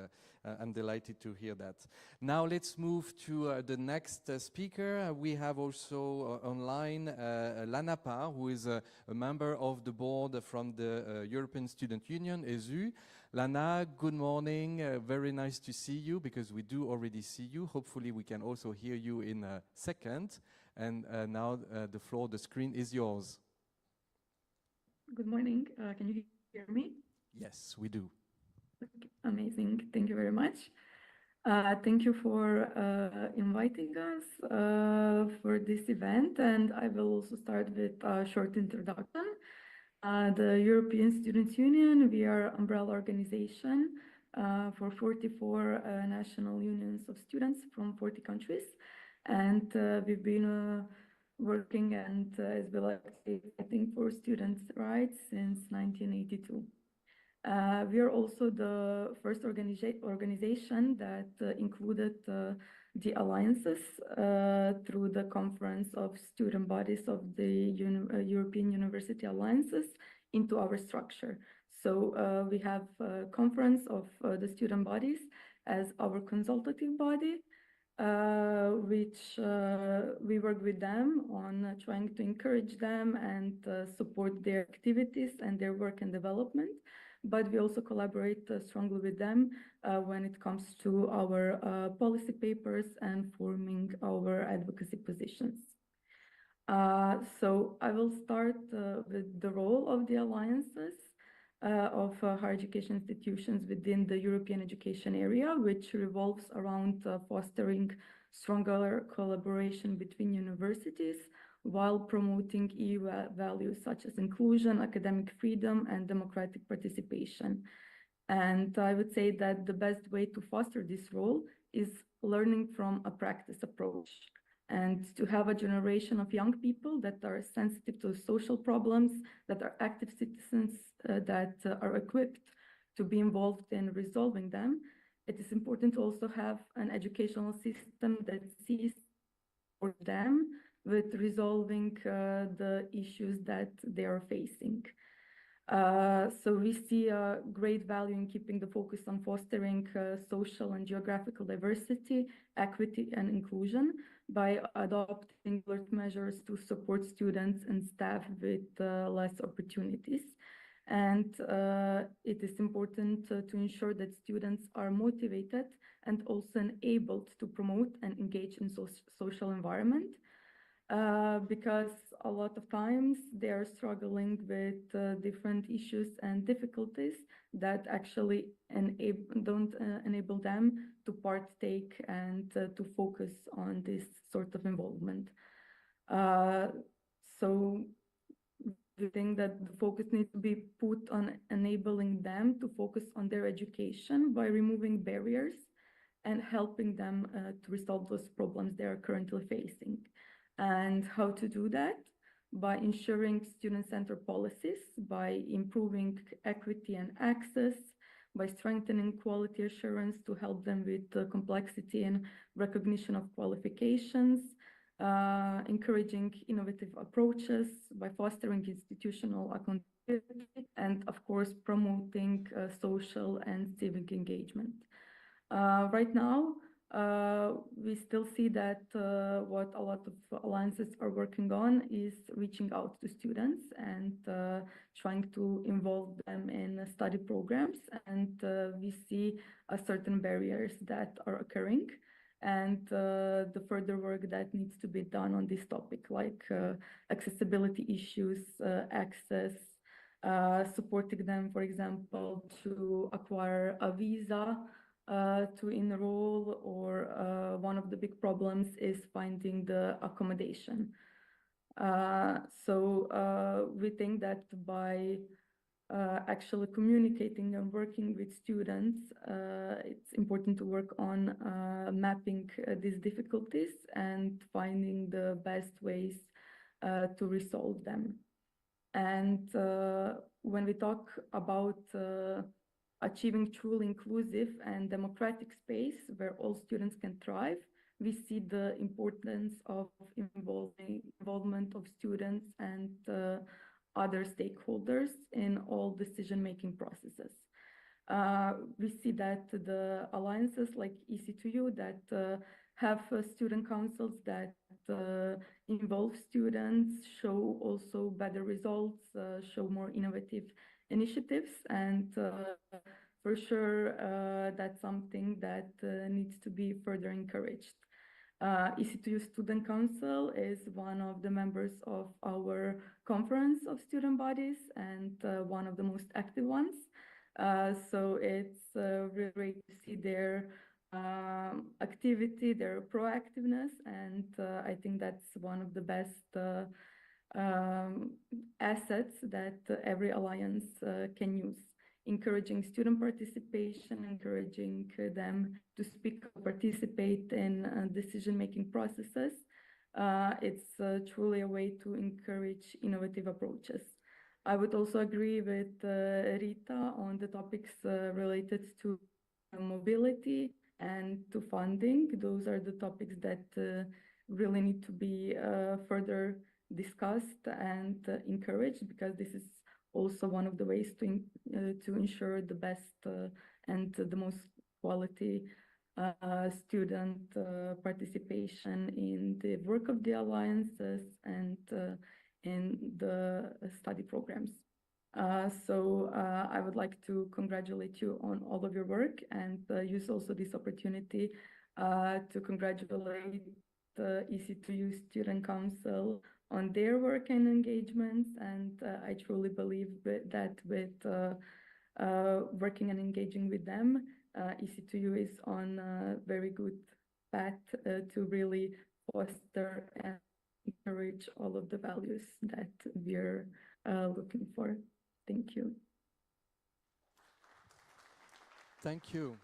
I'm delighted to hear that. Now let's move to the next speaker. We have also online Lana Parr, who is a member of the board from the European Student Union, ESU. Lana, good morning. Very nice to see you, because we do already see you. Hopefully we can also hear you in a second. And now the screen is yours. Good morning. Can you hear me? Yes, we do. Okay, amazing. Thank you very much. Thank you for inviting us for this event, and I will also start with a short introduction. The European Students' Union, we are an umbrella organization for 44 national unions of students from 40 countries, and we've been working and as well as fighting for students' rights since 1982. We are also the first organization that included the alliances through the Conference of Student Bodies of the European University Alliances into our structure. So we have a conference of the student bodies as our consultative body, which we work with them on trying to encourage them and support their activities and their work and development. But we also collaborate strongly with them when it comes to our policy papers and forming our advocacy positions. So I will start with the role of the alliances of higher education institutions within the European education area, which revolves around fostering stronger collaboration between universities while promoting EU values such as inclusion, academic freedom, and democratic participation. And I would say that the best way to foster this role is learning from a practice approach and to have a generation of young people that are sensitive to social problems, that are active citizens, that are equipped to be involved in resolving them. It is important to also have an educational system that sees for them with resolving the issues that they are facing. So we see a great value in keeping the focus on fostering social and geographical diversity, equity, and inclusion by adopting alert measures to support students and staff with less opportunities. And it is important to ensure that students are motivated and also enabled to promote and engage in social environment. Because a lot of times they are struggling with different issues and difficulties that actually don't enable them to partake and to focus on this sort of involvement. So we think that the focus needs to be put on enabling them to focus on their education by removing barriers and helping them to resolve those problems they are currently facing. And how to do that? By ensuring student-centered policies, by improving equity and access, by strengthening quality assurance to help them with the complexity and recognition of qualifications, encouraging innovative approaches, by fostering institutional accountability, and of course, promoting social and civic engagement. Right now, we still see that what a lot of alliances are working on is reaching out to students and trying to involve them in study programs. And we see certain barriers that are occurring and the further work that needs to be done on this topic, like accessibility issues, access, supporting them, for example, to acquire a visa to enroll, or one of the big problems is finding the accommodation. So we think that by actually communicating and working with students, it's important to work on mapping these difficulties and finding the best ways to resolve them. And when we talk about achieving truly inclusive and democratic space where all students can thrive, we see the importance of involvement of students and other stakeholders in all decision-making processes. We see that the alliances like EC2U that have student councils that involve students show also better results, show more innovative initiatives, and for sure that's something that needs to be further encouraged. EC2U Student Council is one of the members of our conference of student bodies and one of the most active ones. So it's really great to see their activity, their proactiveness, and I think that's one of the best assets that every alliance can use. Encouraging student participation, encouraging them to speak, participate in decision-making processes. It's truly a way to encourage innovative approaches. I would also agree with Rita on the topics related to mobility and to funding. Those are the topics that really need to be further discussed and encouraged, because this is also one of the ways to ensure the best and the most quality student participation in the work of the alliances and in the study programs. So I would like to congratulate you on all of your work and use also this opportunity to congratulate the EC2U Student Council on their work and engagements. And I truly believe that with working and engaging with them, EC2U is on a very good path to really foster and encourage all of the values that we're looking for. Thank you. Thank you.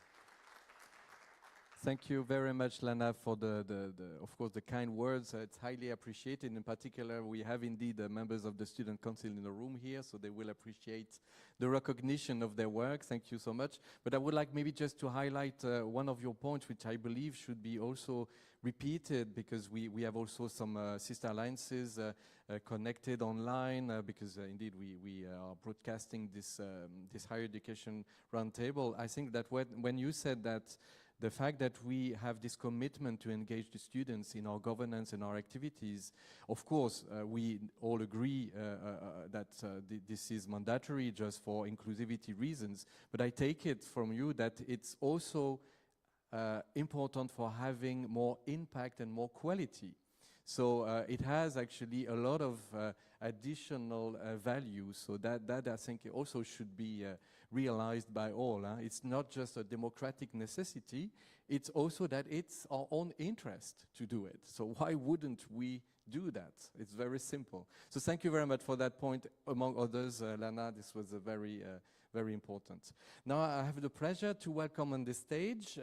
Thank you very much, Lana, for of course, the kind words. It's highly appreciated. In particular, we have indeed members of the Student Council in the room here, so they will appreciate the recognition of their work. Thank you so much. But I would like maybe just to highlight one of your points, which I believe should be also repeated, because we have also some sister alliances connected online, because indeed we are broadcasting this higher education roundtable. I think that when you said that the fact that we have this commitment to engage the students in our governance and our activities, of course, we all agree that this is mandatory just for inclusivity reasons, but I take it from you that it's also important for having more impact and more quality. So it has actually a lot of additional value, so that I think also should be realized by all. It's not just a democratic necessity, it's also that it's our own interest to do it. So why wouldn't we do that? It's very simple. So thank you very much for that point, among others, Lana. This was very, very important. Now I have the pleasure to welcome on the stage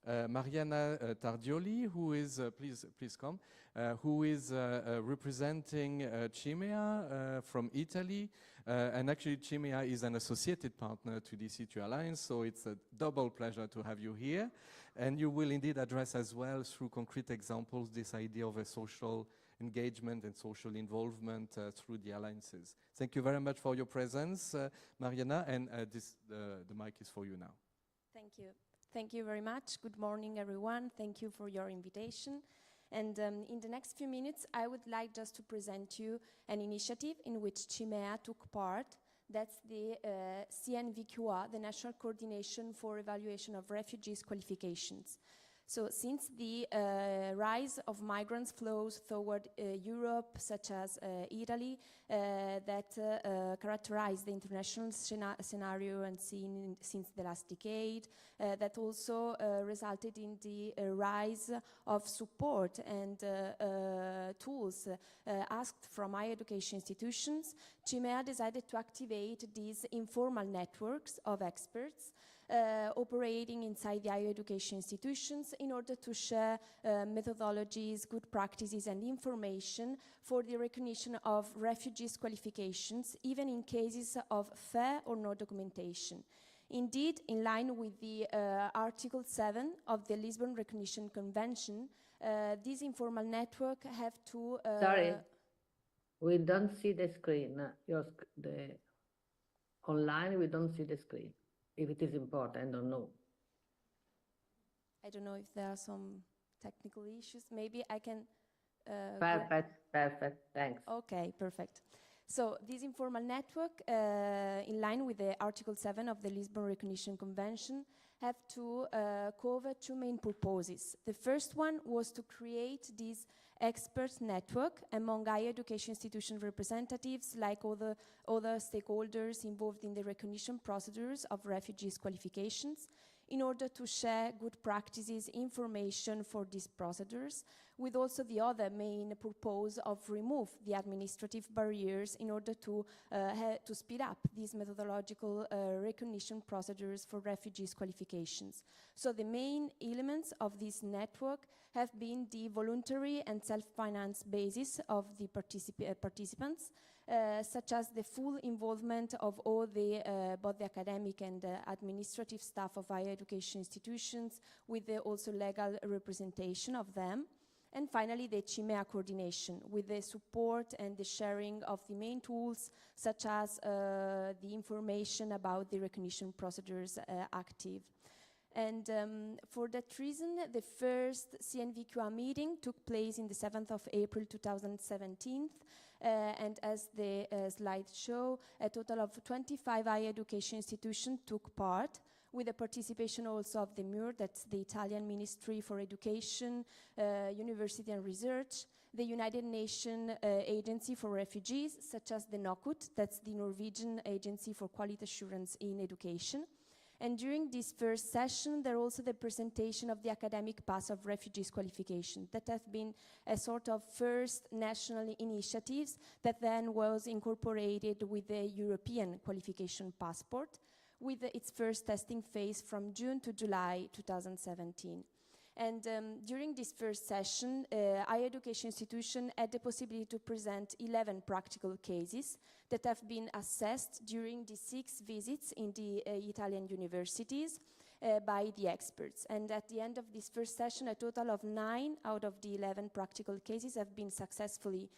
Mariana Tardioli, who is, please come, who is representing CIMEA from Italy. And actually CIMEA is an associated partner to the EC2U Alliance, so it's a double pleasure to have you here. And you will indeed address as well, through concrete examples, this idea of a social engagement and social involvement through the alliances. Thank you very much for your presence, Mariana, and the mic is for you now. Thank you. Thank you very much. Good morning, everyone. Thank you for your invitation. And in the next few minutes, I would like just to present you an initiative in which CIMEA took part. That's the CNVQA, the National Coordination for Evaluation of Refugees Qualifications. So since the rise of migrants flows toward Europe, such as Italy, that characterize the international scenario and scene since the last decade, that also resulted in the rise of support and tools asked from higher education institutions, CIMEA decided to activate these informal networks of experts operating inside the higher education institutions in order to share methodologies, good practices and information for the recognition of refugees' qualifications, even in cases of fair or no documentation. Indeed, in line with the Article 7 of the Lisbon Recognition Convention, this informal network have to... Sorry, we don't see the screen. Online, we don't see the screen. If it is important, I don't know. I don't know if there are some technical issues. Maybe I can... Perfect, thanks. Okay, perfect. So this informal network, in line with the Article 7 of the Lisbon Recognition Convention, have to cover two main purposes. The first one was to create this expert network among higher education institution representatives, like other stakeholders involved in the recognition procedures of refugees' qualifications, in order to share good practices, information for these procedures, with also the other main purpose of remove the administrative barriers in order to speed up these methodological recognition procedures for refugees' qualifications. So the main elements of this network have been the voluntary and self-financed basis of the participants, such as the full involvement of all the both the academic and administrative staff of higher education institutions, with the also legal representation of them. And finally, the CIMEA coordination, with the support and the sharing of the main tools, such as the information about the recognition procedures active. And for that reason, the first CNVQA meeting took place in the 7th of April 2017. And as the slides show, a total of 25 higher education institutions took part, with the participation also of the MUR, that's the Italian Ministry for Education, University and Research, the United Nations Agency for Refugees, such as the NOCUT, that's the Norwegian Agency for Quality Assurance in Education. And during this first session, there also the presentation of the academic pass of refugees qualification that have been a sort of first national initiatives that then was incorporated with the European qualification passport with its first testing phase from June to July 2017. And during this first session, higher education institution had the possibility to present 11 practical cases that have been assessed during the 6 visits in the Italian universities by the experts. And at the end of this first session, a total of 9 out of the 11 practical cases have been successfully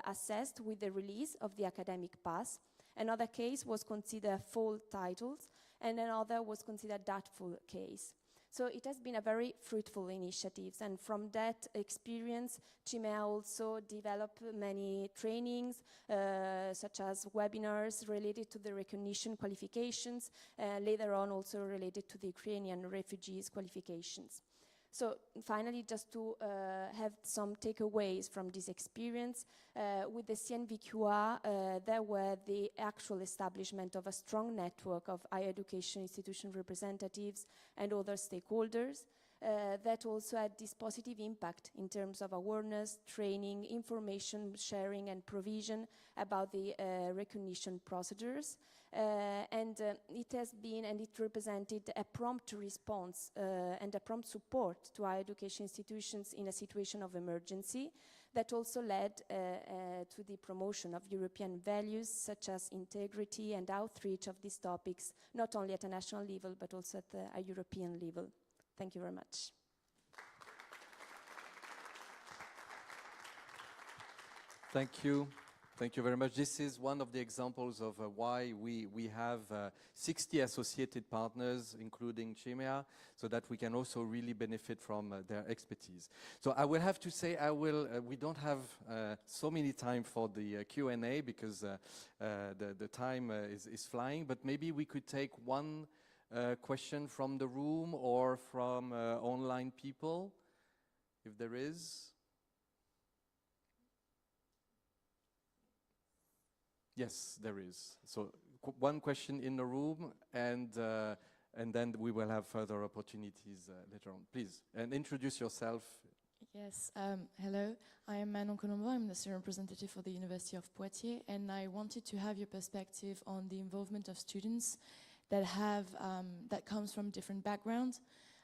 assessed with the release of the academic pass. Another case was considered full titles, and another was considered doubtful case. So it has been a very fruitful initiative, and from that experience, CIMEA also developed many trainings, such as webinars related to the recognition qualifications, later on also related to the Ukrainian refugees qualifications. So finally, just to have some takeaways from this experience, with the CNVQA, there were the actual establishment of a strong network of higher education institution representatives and other stakeholders that also had this positive impact in terms of awareness, training, information sharing and provision about the recognition procedures. It has been, and it represented a prompt response and a prompt support to higher education institutions in a situation of emergency that also led to the promotion of European values such as integrity and outreach of these topics, not only at a national level, but also at a European level. Thank you very much. Thank you. Thank you very much. This is one of the examples of why we have 60 associated partners, including CIMEA, so that we can also really benefit from their expertise. So I will have to say, we don't have so many time for the Q&A because the time is flying, but maybe we could take one question from the room or from online people, if there is. Yes, there is. So one question in the room, and then we will have further opportunities later on. Please, and introduce yourself. Yes, hello. I am Manon Colombo. I'm the student representative for the University of Poitiers, and I wanted to have your perspective on the involvement of students that that comes from different backgrounds,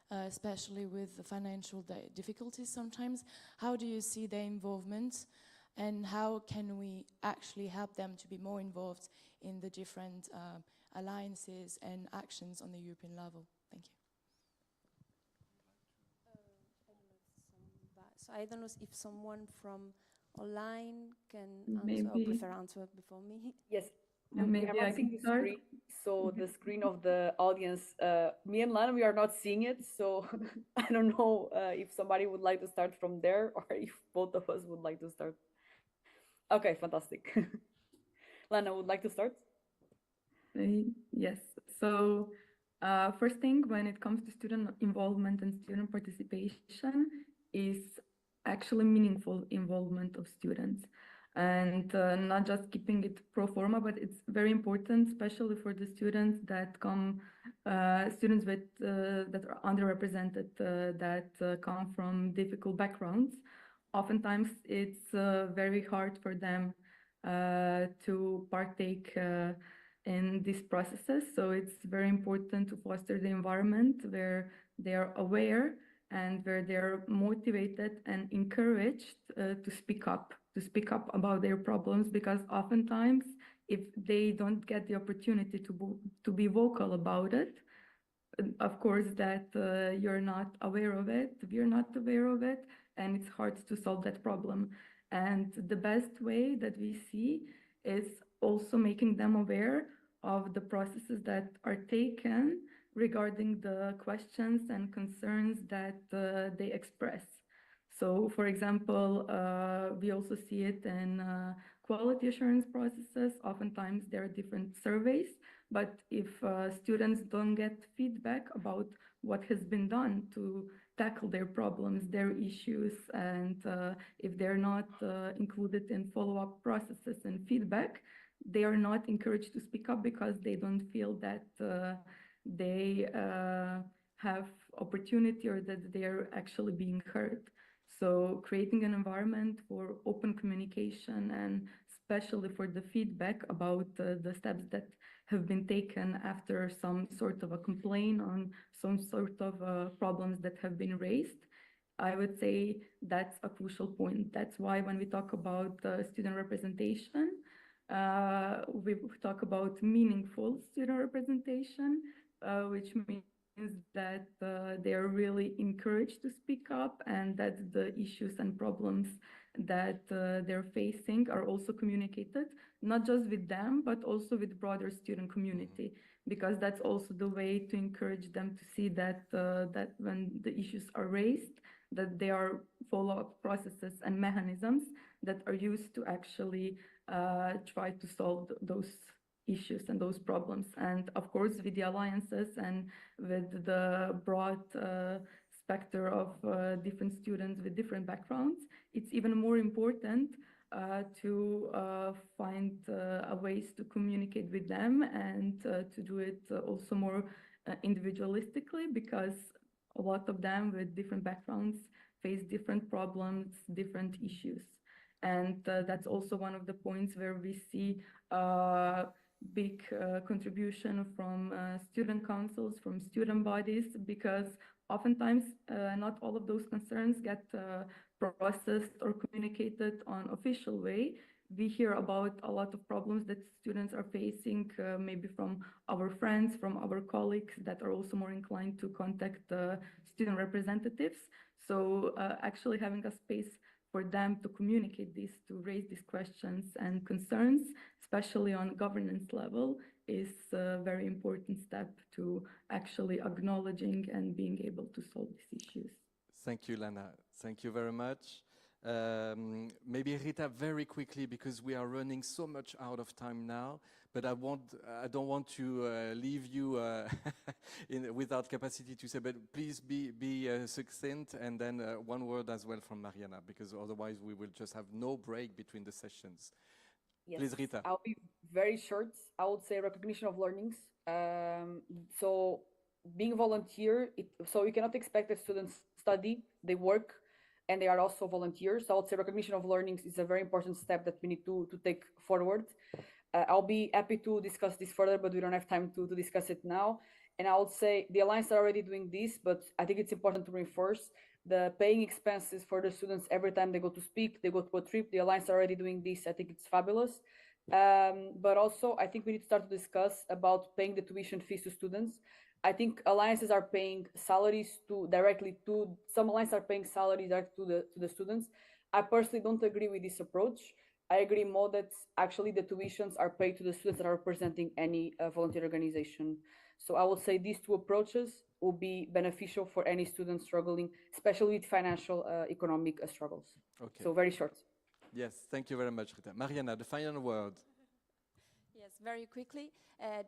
especially with the financial difficulties sometimes. How do you see their involvement? And how can we actually help them to be more involved in the different alliances and actions on the European level? Thank you. So I don't know if someone from online can Maybe. answer or prefer answer before me. Yes. Maybe I'm I not seeing can the start. screen, so the screen of the audience, me and Lana, we are not seeing it, so I don't know if somebody would like to start from there or if both of us would like to start. Okay, fantastic. Lana would like to start? Yes. So first thing, when it comes to student involvement and student participation, is actually meaningful involvement of students. And not just keeping it pro forma, but it's very important, especially for the students that come, students with that are underrepresented, that come from difficult backgrounds. Oftentimes, it's very hard for them to partake in these processes. So it's very important to foster the environment where they are aware and where they're motivated and encouraged to speak up about their problems, because oftentimes if they don't get the opportunity to be vocal about it, of course that you're not aware of it, we're not aware of it, and it's hard to solve that problem. And the best way that we see is also making them aware of the processes that are taken regarding the questions and concerns that they express. So, for example, we also see it in quality assurance processes. Oftentimes there are different surveys, but if students don't get feedback about what has been done to tackle their problems, their issues, and if they're not included in follow-up processes and feedback, they are not encouraged to speak up because they don't feel that they have opportunity or that they're actually being heard. So creating an environment for open communication and especially for the feedback about the steps that have been taken after some sort of a complaint on some sort of problems that have been raised, I would say that's a crucial point. That's why when we talk about student representation, we talk about meaningful student representation, which means that they are really encouraged to speak up and that the issues and problems that they're facing are also communicated, not just with them, but also with broader student community, because that's also the way to encourage them to see that, that when the issues are raised, that there are follow-up processes and mechanisms that are used to actually try to solve those issues and those problems. And of course, with the alliances and with the broad spectrum of different students with different backgrounds, it's even more important to find ways to communicate with them and to do it also more individualistically, because a lot of them with different backgrounds face different problems, different issues. And that's also one of the points where we see big contribution from student councils, from student bodies, because oftentimes not all of those concerns get processed or communicated on official way. We hear about a lot of problems that students are facing, maybe from our friends, from our colleagues that are also more inclined to contact student representatives. So actually having a space for them to communicate this, to raise these questions and concerns, especially on governance level, is a very important step to actually acknowledging and being able to solve these issues. Thank you, Lana. Thank you very much. Maybe Rita, very quickly, because we are running so much out of time now, but I don't want to leave you without capacity to say, but please be succinct, and then one word as well from Mariana, because otherwise we will just have no break between the sessions. Yes. Please, Rita. I'll be very short. I would say recognition of learnings. So being volunteer, so you cannot expect that students study, they work, and they are also volunteers. So I would say recognition of learnings is a very important step that we need to take forward. I'll be happy to discuss this further, but we don't have time to discuss it now. And I would say the Alliance are already doing this, but I think it's important to reinforce the paying expenses for the students every time they go to speak, they go to a trip. The Alliance are already doing this. I think it's fabulous. But also, I think we need to start to discuss about paying the tuition fees to students. I think alliances are paying salaries directly to some alliances are paying salaries directly to the students. I personally don't agree with this approach. I agree more that actually the tuitions are paid to the students that are representing any volunteer organization. So I would say these two approaches will be beneficial for any student struggling, especially with financial economic struggles. Okay. So very short. Yes, thank you very much, Rita. Mariana, the final word. Yes, very quickly,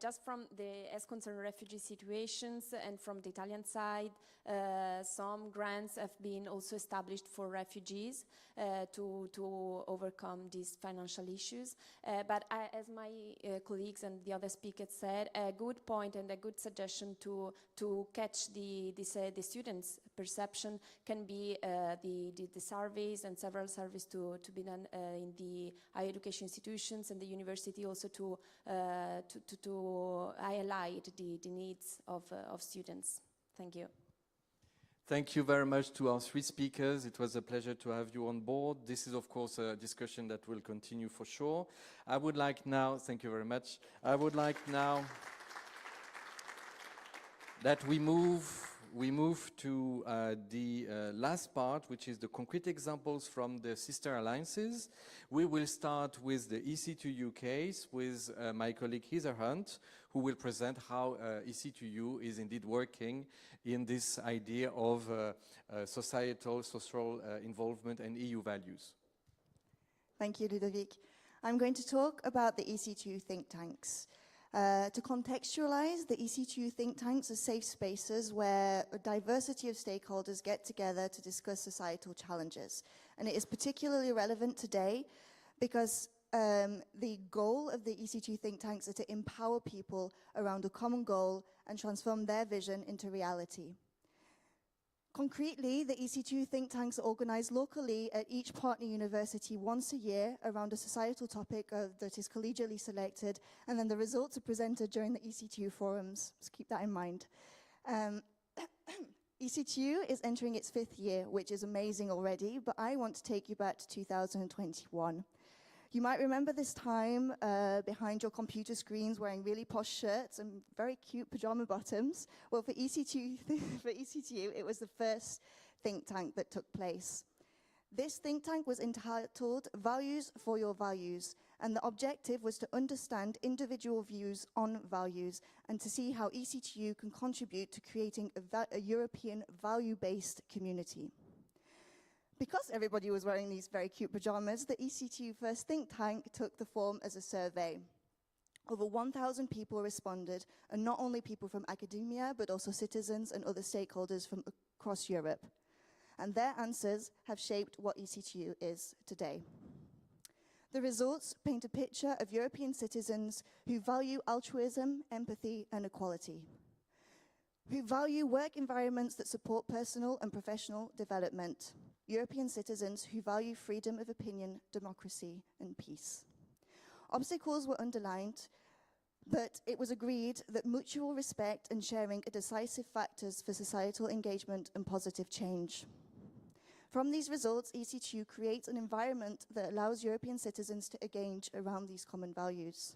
just from as concerned refugee situations and from the Italian side, some grants have been also established for refugees to overcome these financial issues. But as my colleagues and the other speakers said, a good point and a good suggestion to catch the students' perception can be the surveys and several surveys to be done in the higher education institutions and the university also to highlight the needs of students. Thank you. Thank you very much to our three speakers. It was a pleasure to have you on board. This is, of course, a discussion that will continue for sure. I would like now, thank you very much. I would like now that we move to the last part, which is the concrete examples from the sister alliances. We will start with the EC2U case with my colleague Heather Hunt, who will present how EC2U is indeed working in this idea of societal, social involvement and EU values. Thank you, Ludovic. I'm going to talk about the EC2 think tanks. To contextualize, the EC2U think tanks are safe spaces where a diversity of stakeholders get together to discuss societal challenges. And it is particularly relevant today because the goal of the EC2U think tanks is to empower people around a common goal and transform their vision into reality. Concretely, the EC2U think tanks are organized locally at each partner university once a year around a societal topic that is collegially selected, and then the results are presented during the EC2U forums. So keep that in mind. EC2U is entering its 5th year, which is amazing already, but I want to take you back to 2021. You might remember this time behind your computer screens wearing really posh shirts and very cute pajama bottoms. Well, for EC2U, it was the first think tank that took place. This think tank was entitled Values for Your Values, and the objective was to understand individual views on values and to see how EC2U can contribute to creating a European value-based community. Because everybody was wearing these very cute pajamas, the EC2U first think tank took the form as a survey. Over 1,000 people responded, and not only people from academia, but also citizens and other stakeholders from across Europe. And their answers have shaped what EC2U is today. The results paint a picture of European citizens who value altruism, empathy, and equality, who value work environments that support personal and professional development, European citizens who value freedom of opinion, democracy, and peace. Obstacles were underlined, but it was agreed that mutual respect and sharing are decisive factors for societal engagement and positive change. From these results, EC2U creates an environment that allows European citizens to engage around these common values.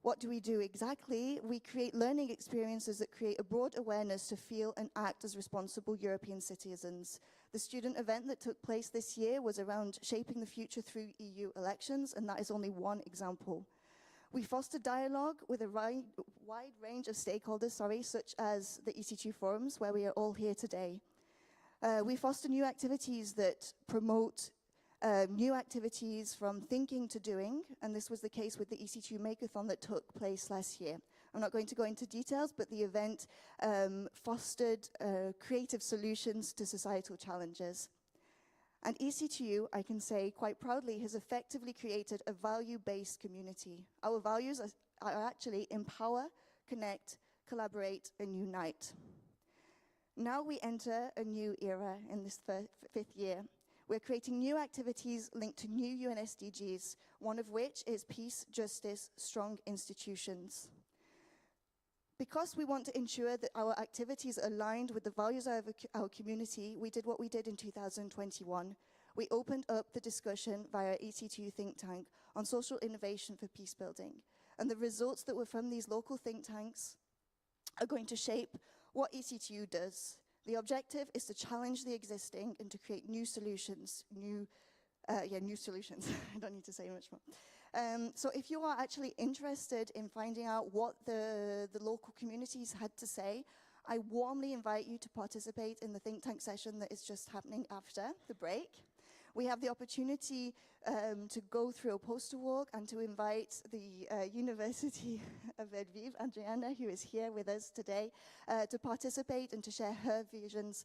What do we do exactly? We create learning experiences that create a broad awareness to feel and act as responsible European citizens. The student event that took place this year was around shaping the future through EU elections, and that is only one example. We foster dialogue with a wide range of stakeholders, such as the EC2 forums, where we are all here today. We foster new activities that promote new activities from thinking to doing, and this was the case with the EC2 Makeathon that took place last year. I'm not going to go into details, but the event fostered creative solutions to societal challenges. And EC2U, I can say quite proudly, has effectively created a value-based community. Our values are actually empower, connect, collaborate, and unite. Now we enter a new era in this 5th year. We're creating new activities linked to new UN SDGs, one of which is peace, justice, strong institutions. Because we want to ensure that our activities are aligned with the values of our community, we did what we did in 2021. We opened up the discussion via EC2 think tank on social innovation for peace building. And the results that were from these local think tanks are going to shape what EC2 does. The objective is to challenge the existing and to create new solutions, new solutions. I don't need to say much more. So if you are actually interested in finding out what the local communities had to say, I warmly invite you to participate in the think tank session that is just happening after the break. We have the opportunity to go through a poster walk and to invite the University of Lviv, Adriana, who is here with us today, to participate and to share her visions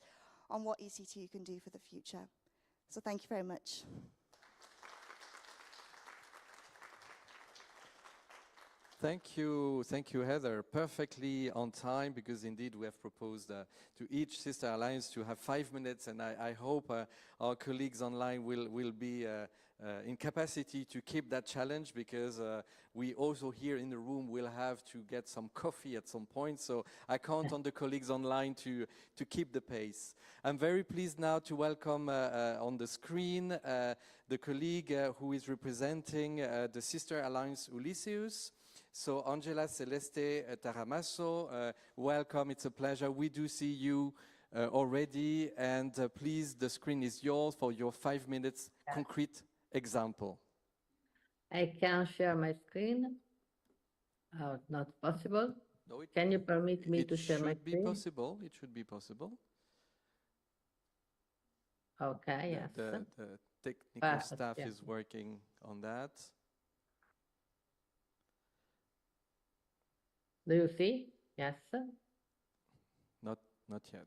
on what EC2 can do for the future. So thank you very much. Thank you, Heather. Perfectly on time, because indeed we have proposed to each sister alliance to have 5 minutes, and I hope our colleagues online will be in capacity to keep that challenge, because we also here in the room will have to get some coffee at some point, so I count on the colleagues online to keep the pace. I'm very pleased now to welcome on the screen the colleague who is representing the Sister Alliance Ulysses. So Angela Celeste Taramasso, welcome, it's a pleasure. We do see you already, and please, the screen is yours for your 5 minutes concrete example. I can share my screen. Oh, not possible. No, can you permit me to share my screen? It should be possible. It should be possible. Okay, yes. The technical staff is working on that. Do you see? Yes. Not yet.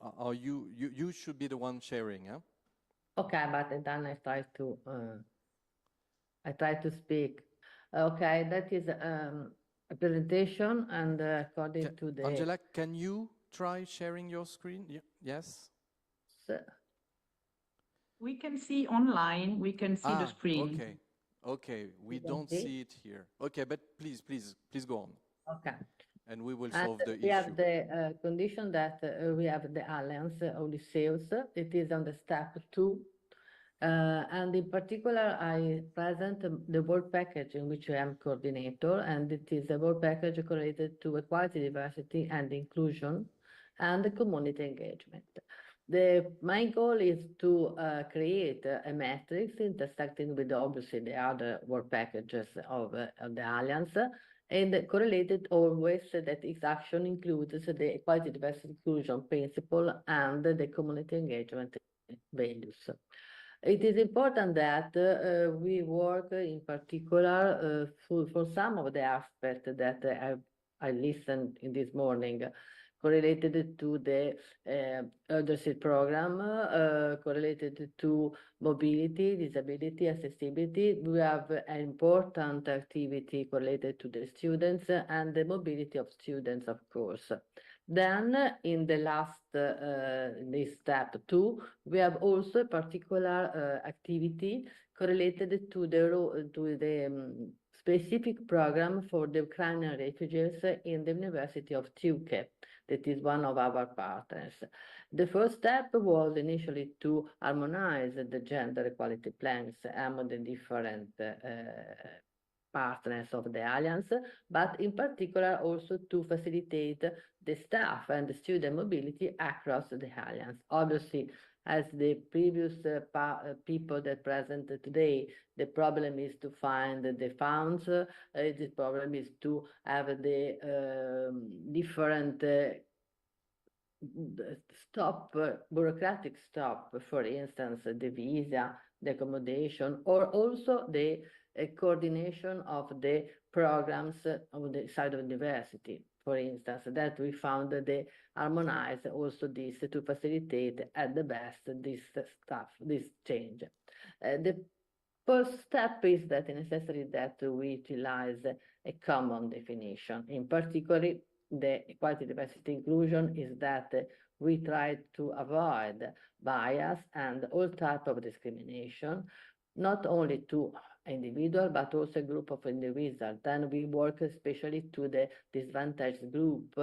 Are you should be the one sharing, huh? Okay, but then I try to speak. Okay, that is a presentation, and according to the Angela, can you try sharing your screen? Yes. We can see online. We can see the screen. Okay. Okay. We don't see it here. Okay, but please go on. Okay. And we will solve the issue. We have the condition that we have the alliance of the sales. It is on the step 2. And in particular, I present the work package in which I am coordinator, and it is a work package related to equality, diversity, and inclusion, and the community engagement. The main goal is to create a matrix intersecting with obviously the other work packages of the Alliance, and correlated always that its action includes the equality, diversity, inclusion principle and the community engagement values. It is important that we work in particular for some of the aspects that I listened in this morning, correlated to the eldership program, correlated to mobility, disability, accessibility. We have an important activity correlated to the students and the mobility of students, of course. Then in the last, this step 2, we have also a particular activity correlated to the specific program for the Ukrainian refugees in the University of Turkey. That is one of our partners. The first step was initially to harmonize the gender equality plans among the different partners of the Alliance, but in particular also to facilitate the staff and the student mobility across the Alliance. Obviously, as the previous people that present today, the problem is to find the funds, the problem is to have the different bureaucratic stop, for instance, the visa, the accommodation, or also the coordination of the programs on the side of the university, for instance, that we found they harmonize also this to facilitate at the best this stuff, this change. The first step is that it's necessary that we utilize a common definition. In particular, the equality, diversity, inclusion is that we try to avoid bias and all type of discrimination, not only to individual, but also a group of individuals. Then we work especially to the disadvantaged group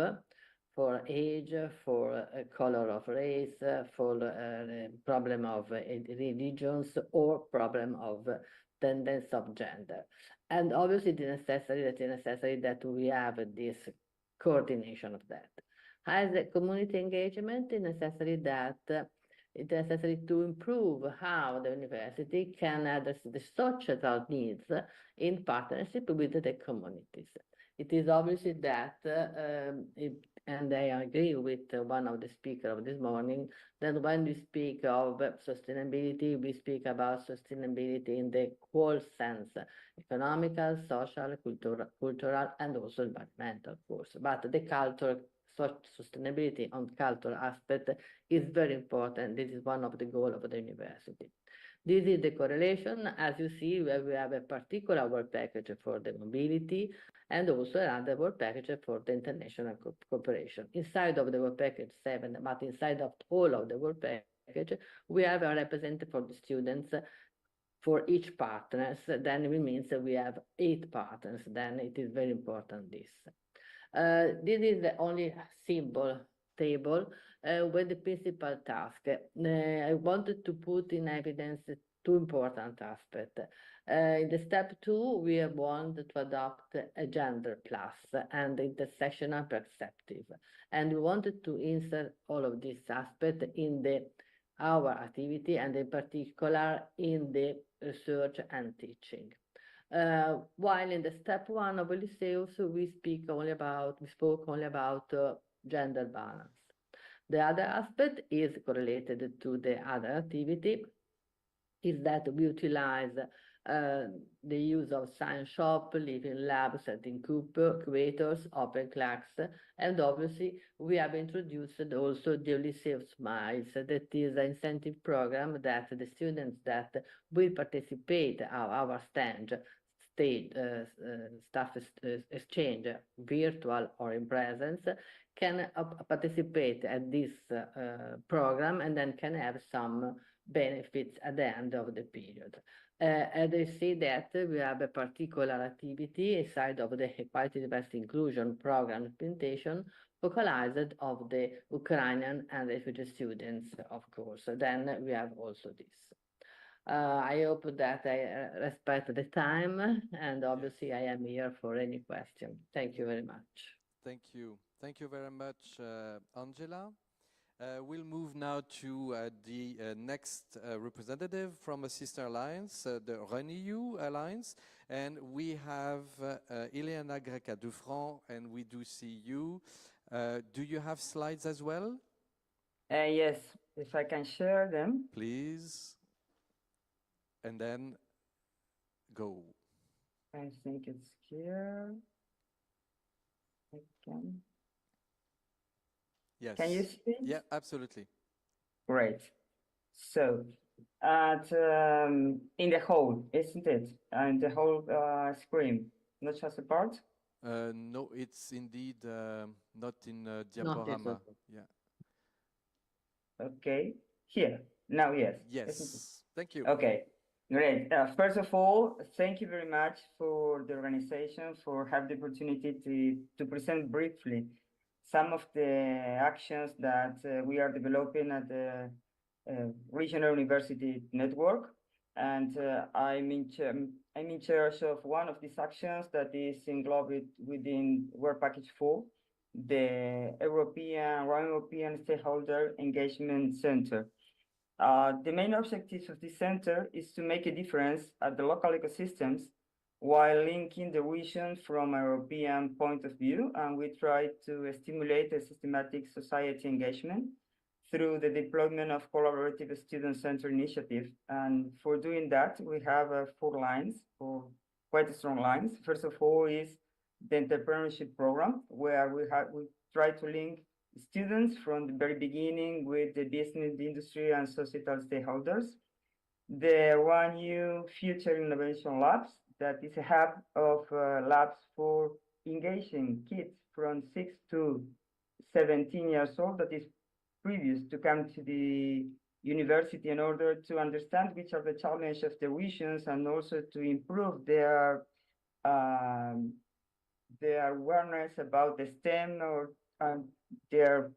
for age, for color of race, for problem of religions, or problem of tendency of gender. And obviously it is necessary that we have this coordination of that. As a community engagement, it is necessary to improve how the university can address the social needs in partnership with the communities. It is obviously that, and I agree with one of the speakers of this morning, that when we speak of sustainability, we speak about sustainability in the whole sense, economical, social, cultural, and also environmental, of course. But the cultural sustainability on cultural aspect is very important. This is one of the goals of the university. This is the correlation. As you see, we have a particular work package for the mobility and also another work package for the international cooperation. Inside of the work package 7, but inside of all of the work package, we have a representative for the students for each partners. Then it means that we have 8 partners. Then it is very important this. This is the only symbol table with the principal task. I wanted to put in evidence 2 important aspects. In the step 2, we want to adopt a gender plus and intersectional perspective. And we wanted to insert all of these aspects in our activity, and in particular in the research and teaching. While in the step 1 of Lyceus, we spoke only about gender balance. The other aspect is correlated to the other activity, is that we utilize the use of science shop, living labs, and incubators, open class, and obviously we have introduced also the Lycée of Smiles, that is an incentive program that the students that will participate our staff exchange, virtual or in presence, can participate at this program and then can have some benefits at the end of the period. And I see that we have a particular activity inside of the Equality, Diversity, Inclusion program implementation, focalized of the Ukrainian and refugee students, of course. Then we have also this. I hope that I respect the time, and obviously I am here for any question. Thank you very much. Thank you. Thank you very much, Angela. We'll move now to the next representative from a sister alliance, the RENEW Alliance. And we have Ileana Greca-Dufran, and we do see you. Do you have slides as well? Yes, if I can share them. Please. And then go. I think it's here. I can. Yes. Can you see? Yeah, absolutely. Great. So, in the whole, isn't it? And the whole screen, not just a part? No, it's indeed not in diaporama. Yeah. Okay. Here. Now, yes. Yes. Thank you. Okay. Great. First of all, thank you very much for the organization for having the opportunity to present briefly some of the actions that we are developing at the Regional University Network. And I'm in charge of one of these actions that is englobed within Work Package 4, the European Stakeholder Engagement Center. The main objective of this center is to make a difference at the local ecosystems while linking the region from a European point of view, and we try to stimulate a systematic society engagement through the deployment of collaborative student-centered initiative. And for doing that, we have 4 lines, or quite strong lines. First of all is the entrepreneurship program, where we try to link students from the very beginning with the business, the industry, and societal stakeholders. The JKU Future Innovation Labs, that is a hub of labs for engaging kids from 6 to 17 years old that is previous to come to the university in order to understand which are the challenges of the regions and also to improve their awareness about the STEM or their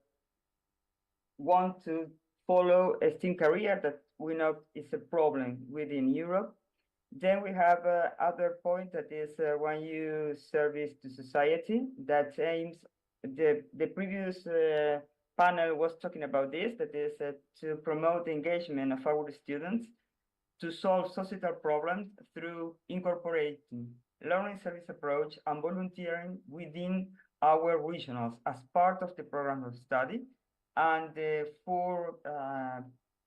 want to follow a STEM career that we know is a problem within Europe. Then we have other point that is JKU service to society that aims, the previous panel was talking about this, that is to promote the engagement of our students to solve societal problems through incorporating learning service approach and volunteering within our regionals as part of the program of study. And the 4th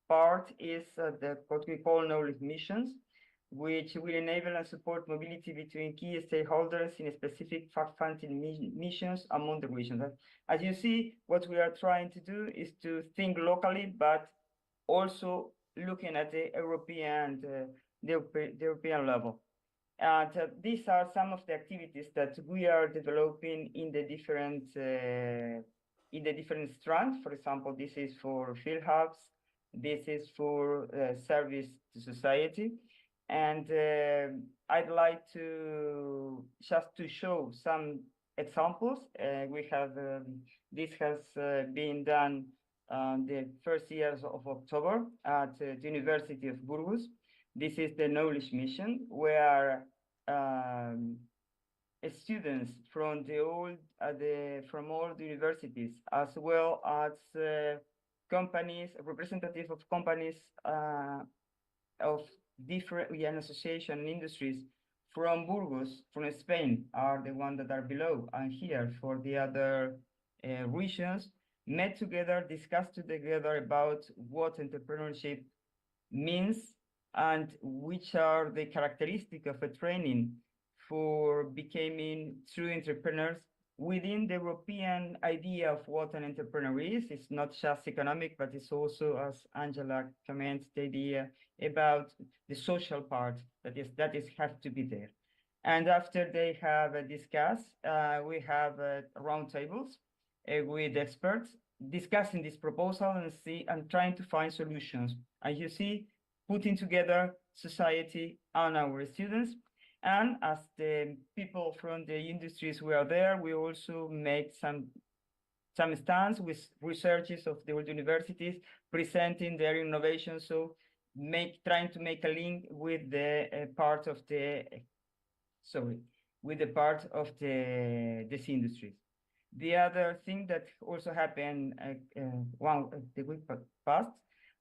part is what we call knowledge missions, which will enable and support mobility between key stakeholders in specific fact-finding missions among the regions. As you see, what we are trying to do is to think locally, but also looking at the European level. And these are some of the activities that we are developing in the different strands. For example, this is for field hubs. This is for service to society. And I'd like to just to show some examples. We have this has been done the first years of October at the University of Burgos. This is the knowledge mission, where students from from all the universities, as well as companies, representative of companies of different association industries from Burgos, from Spain, are the ones that are below, and here for the other regions, met together, discussed together about what entrepreneurship means and which are the characteristics of a training for becoming true entrepreneurs within the European idea of what an entrepreneur is. It's not just economic, but it's also, as Angela comments, the idea about the social part that is have to be there. And after they have discussed, we have roundtables with experts discussing this proposal and trying to find solutions. And you see, putting together society and our students. And as the people from the industries were there, we also make some stands with researchers of the world universities presenting their innovations. So trying to make a link with the part of the these industries. The other thing that also happened the week past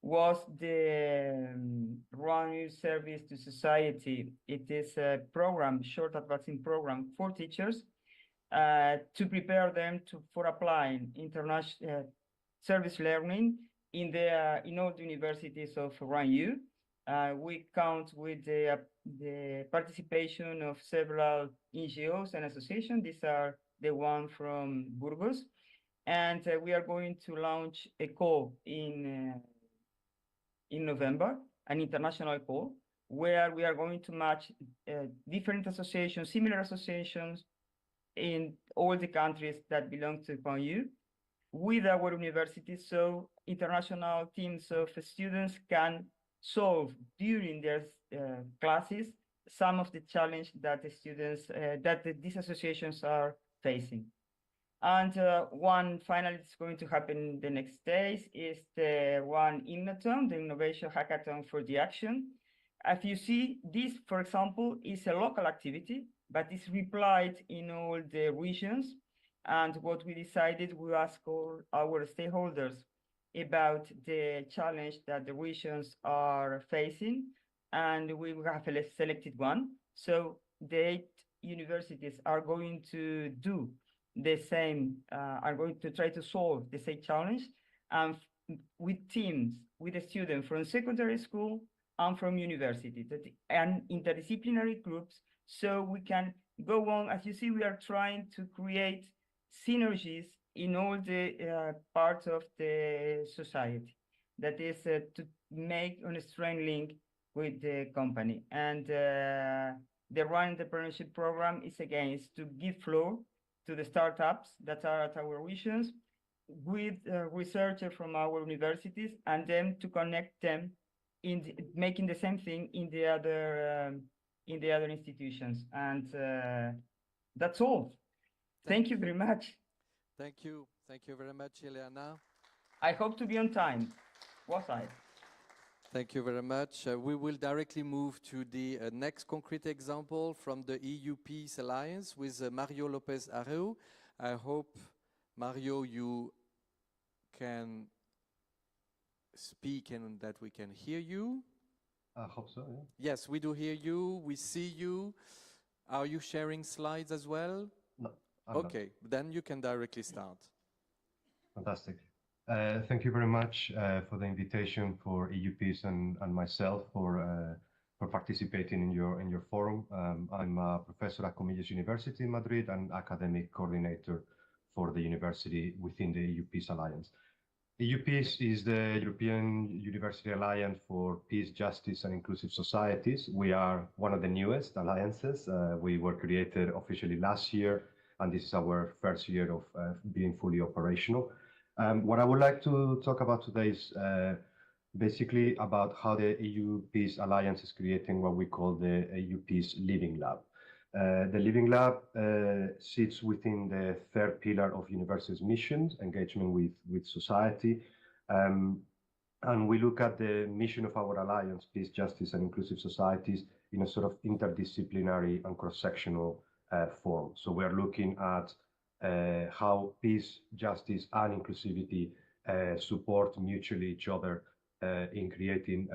was the Running Service to Society. It is a program, short advancing program for teachers to prepare them for applying international service learning in all the universities of RANU. We count with the participation of several NGOs and associations. These are the one from Burgos. And we are going to launch a call in November, an international call, where we are going to match different associations, similar associations in all the countries that belong to PANU with our universities, so international teams of students can solve during their classes some of the challenge that the students, these associations are facing. And one finally is going to happen the next days is the one Innoton, the Innovation Hackathon for the Action. As you see, this, for example, is a local activity, but it's replied in all the regions. And what we decided, we asked all our stakeholders about the challenge that the regions are facing, and we have selected one. So the 8 universities are going to do the same, are going to try to solve the same challenge, and with teams, with the students from secondary school and from university, and interdisciplinary groups, so we can go on. As you see, we are trying to create synergies in all the parts of the society. That is to make a strong link with the company. And the Run Entrepreneurship Program is again to give floor to the startups that are at our regions with researchers from our universities, and then to connect them in making the same thing in the other institutions. And that's all. Thank you very much. Thank you. Thank you very much, Ileana. I hope to be on time. Was I? Thank you very much. We will directly move to the next concrete example from the EU Peace Alliance with Mario Lopez Areu. I hope, Mario, you can speak and that we can hear you. I hope so, yeah. Yes, we do hear you. We see you. Are you sharing slides as well? No. Okay, then you can directly start. Fantastic. Thank you very much for the invitation for EU Peace and myself for participating in your forum. I'm a professor at Comillas University in Madrid and academic coordinator for the university within the EU Peace Alliance. EU Peace is the European University Alliance for Peace, Justice and Inclusive Societies. We are one of the newest alliances. We were created officially last year, and this is our first year of being fully operational. What I would like to talk about today is basically about how the EU Peace Alliance is creating what we call the EU Peace Living Lab. The Living Lab sits within the third pillar of university's mission, engagement with society. And we look at the mission of our alliance, Peace, Justice and Inclusive Societies, in a sort of interdisciplinary and cross-sectional form. So we're looking at how peace, justice and inclusivity support mutually each other in creating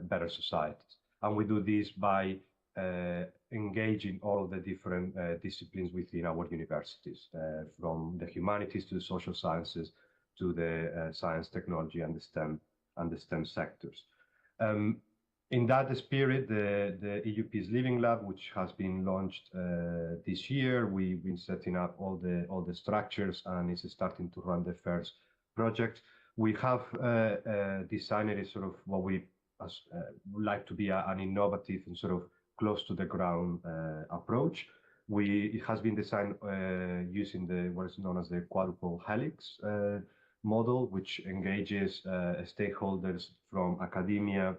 better societies. And we do this by engaging all of the different disciplines within our universities, from the humanities to the social sciences to the science, technology and the STEM sectors. In that spirit, the EU Peace Living Lab, which has been launched this year, we've been setting up all the structures and is starting to run the first project. We have designed a sort of what we like to be an innovative and sort of close to the ground approach. It has been designed using what is known as the quadruple helix model, which engages stakeholders from academia,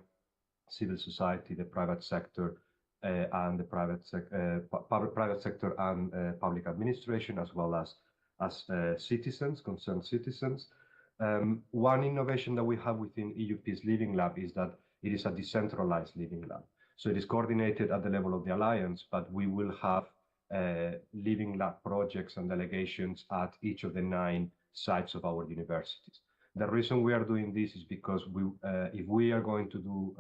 civil society, the private sector, and the private sector and public administration, as well as citizens, concerned citizens. One innovation that we have within EU Peace Living Lab is that it is a decentralized living lab. So it is coordinated at the level of the Alliance, but we will have living lab projects and delegations at each of the 9 sites of our universities. The reason we are doing this is because if we are going to do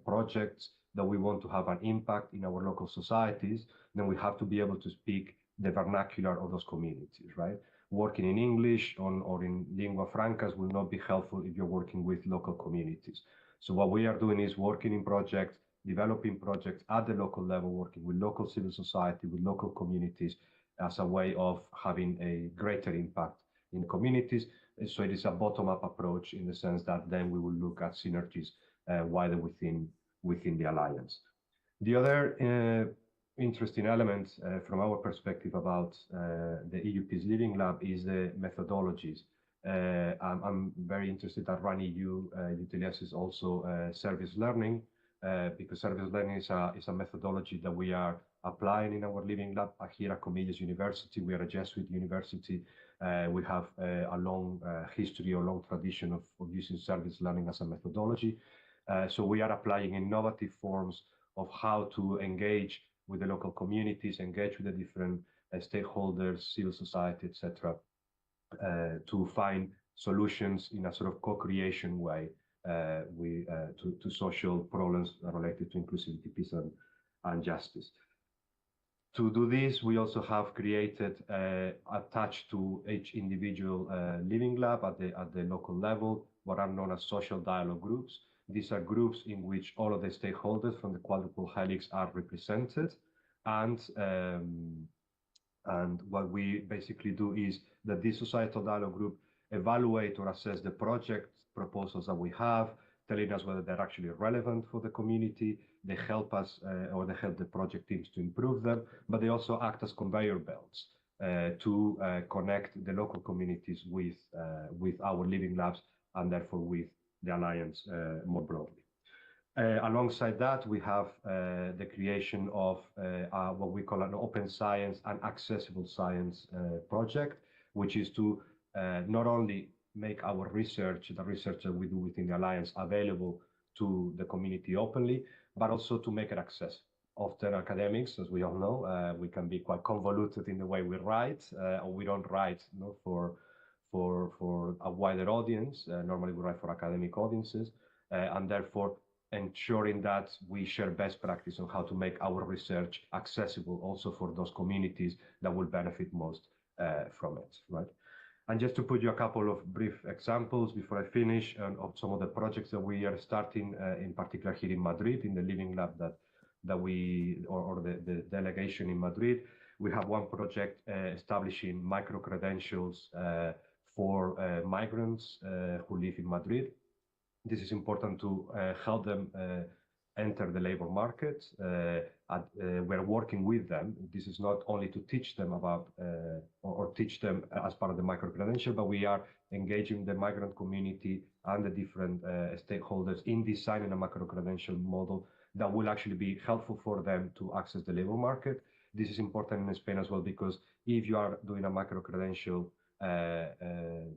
projects that we want to have an impact in our local societies, then we have to be able to speak the vernacular of those communities, right? Working in English or in lingua francas will not be helpful if you're working with local communities. So what we are doing is working in projects, developing projects at the local level, working with local civil society, with local communities as a way of having a greater impact in communities. So it is a bottom-up approach in the sense that then we will look at synergies wider within the Alliance. The other interesting element from our perspective about the EU Peace Living Lab is the methodologies. I'm very interested that RunEU utilizes also service learning because service learning is a methodology that we are applying in our Living Lab here at Comillas University. We are a Jesuit university. We have a long history or long tradition of using service learning as a methodology. So we are applying innovative forms of how to engage with the local communities, engage with the different stakeholders, civil society, etc., to find solutions in a sort of co-creation way to social problems related to inclusivity, peace, and justice. To do this, we also have created, attached to each individual living lab at the local level, what are known as social dialogue groups. These are groups in which all of the stakeholders from the quadruple helix are represented. And what we basically do is that this societal dialogue group evaluate or assess the project proposals that we have, telling us whether they're actually relevant for the community. They help us or they help the project teams to improve them, but they also act as conveyor belts to connect the local communities with our living labs and therefore with the Alliance more broadly. Alongside that, we have the creation of what we call an open science and accessible science project, which is to not only make our research, the research that we do within the Alliance, available to the community openly, but also to make it accessible. Often academics, as we all know, we can be quite convoluted in the way we write, or we don't write for a wider audience. Normally we write for academic audiences, and therefore ensuring that we share best practice on how to make our research accessible also for those communities that will benefit most from it, right? And just to put you a couple of brief examples before I finish of some of the projects that we are starting, in particular here in Madrid, in the Living Lab that we, or the delegation in Madrid. We have one project establishing micro-credentials for migrants who live in Madrid. This is important to help them enter the labor market. We're working with them. This is not only to teach them about or teach them as part of the micro-credential, but we are engaging the migrant community and the different stakeholders in designing a micro-credential model that will actually be helpful for them to access the labor market. This is important in Spain as well, because if you are doing a micro-credential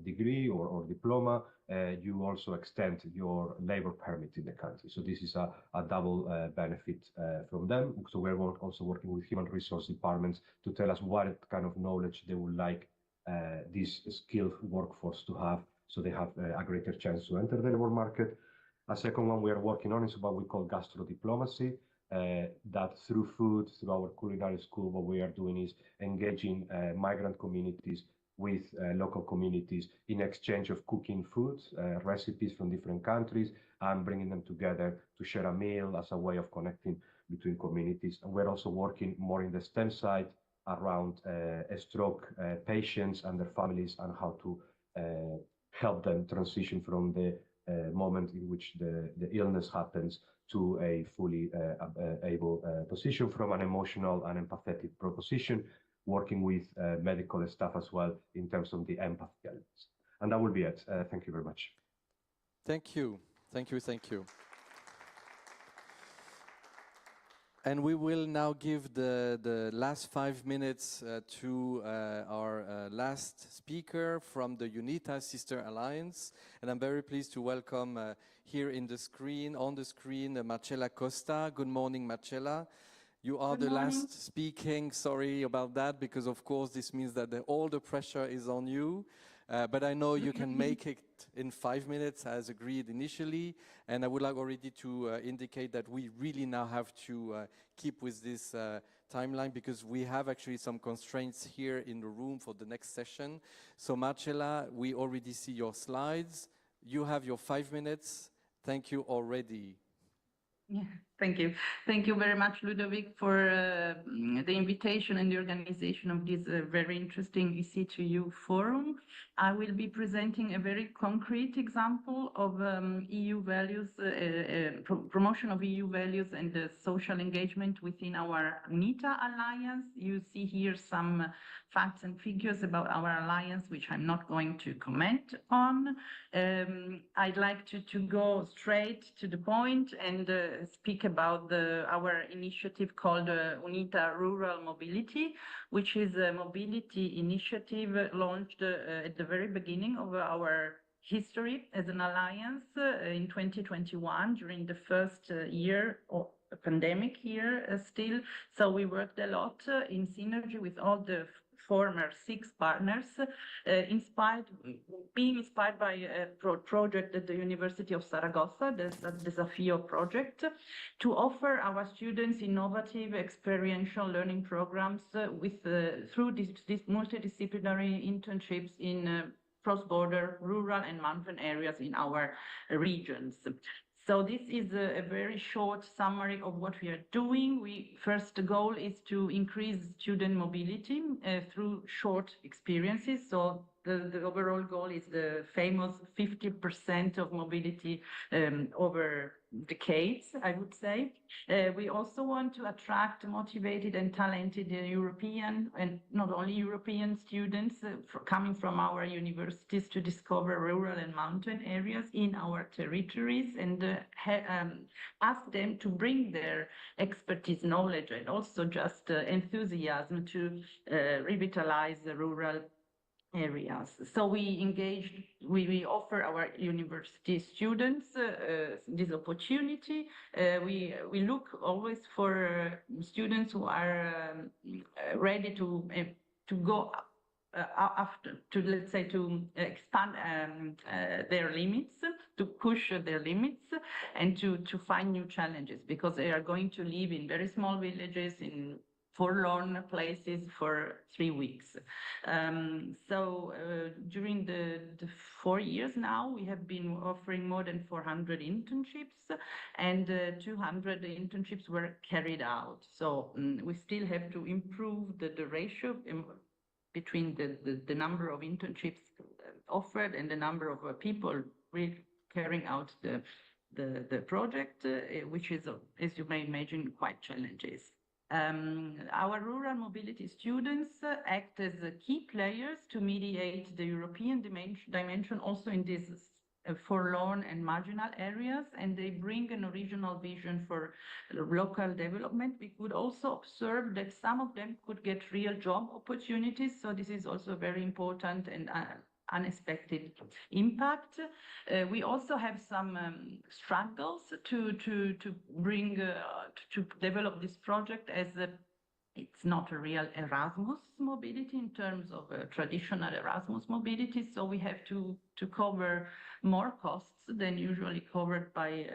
degree or diploma, you also extend your labor permit in the country. So this is a double benefit from them. So we're also working with human resource departments to tell us what kind of knowledge they would like this skilled workforce to have, so they have a greater chance to enter the labor market. A second one we are working on is what we call gastro diplomacy. That through food, through our culinary school, what we are doing is engaging migrant communities with local communities in exchange of cooking foods, recipes from different countries, and bringing them together to share a meal as a way of connecting between communities. And we're also working more in the STEM side around stroke patients and their families, and how to help them transition from the moment in which the illness happens to a fully able position, from an emotional and empathetic proposition, working with medical staff as well in terms of the empathy elements. And that will be it. Thank you very much. Thank you. Thank you. Thank you. And we will now give the last 5 minutes to our last speaker from the UNITA Sister Alliance. And I'm very pleased to welcome here on the screen, Marcella Costa. Good morning, Marcella. You are the last speaking. Sorry about that, because of course this means that all the pressure is on you. But I know you can make it in 5 minutes as agreed initially. And I would like already to indicate that we really now have to keep with this timeline, because we have actually some constraints here in the room for the next session. So Marcella, we already see your slides. You have your 5 minutes. Thank you already. Yeah, thank you. Thank you very much, Ludovic, for the invitation and the organization of this very interesting EC2U forum. I will be presenting a very concrete example of EU values, promotion of EU values and the social engagement within our UNITA alliance. You see here some facts and figures about our alliance, which I'm not going to comment on. I'd like to go straight to the point and speak about our initiative called UNITA Rural Mobility, which is a mobility initiative launched at the very beginning of our history as an alliance in 2021, during the first year of a pandemic year still. So we worked a lot in synergy with all the former 6 partners, being inspired by a project at the University of Saragossa, the Desafio project, to offer our students innovative experiential learning programs through these multidisciplinary internships in cross-border rural and mountain areas in our regions. So this is a very short summary of what we are doing. First, the goal is to increase student mobility through short experiences. So the overall goal is the famous 50% of mobility over decades, I would say. We also want to attract motivated and talented European, and not only European students coming from our universities to discover rural and mountain areas in our territories, and ask them to bring their expertise, knowledge, and also just enthusiasm to revitalize the rural areas. So we offer our university students this opportunity. We look always for students who are ready to go after, let's say, to expand their limits, to push their limits, and to find new challenges, because they are going to live in very small villages, in forlorn places for 3 weeks. During the 4 years now, we have been offering more than 400 internships, and 200 internships were carried out. So we still have to improve the ratio between the number of internships offered and the number of people carrying out the project, which is, as you may imagine, quite challenging. Our rural mobility students act as key players to mediate the European dimension also in these forlorn and marginal areas, and they bring an original vision for local development. We could also observe that some of them could get real job opportunities, so this is also very important and unexpected impact. We also have some struggles to bring to develop this project, as it's not a real Erasmus mobility in terms of traditional Erasmus mobility. So we have to cover more costs than usually covered by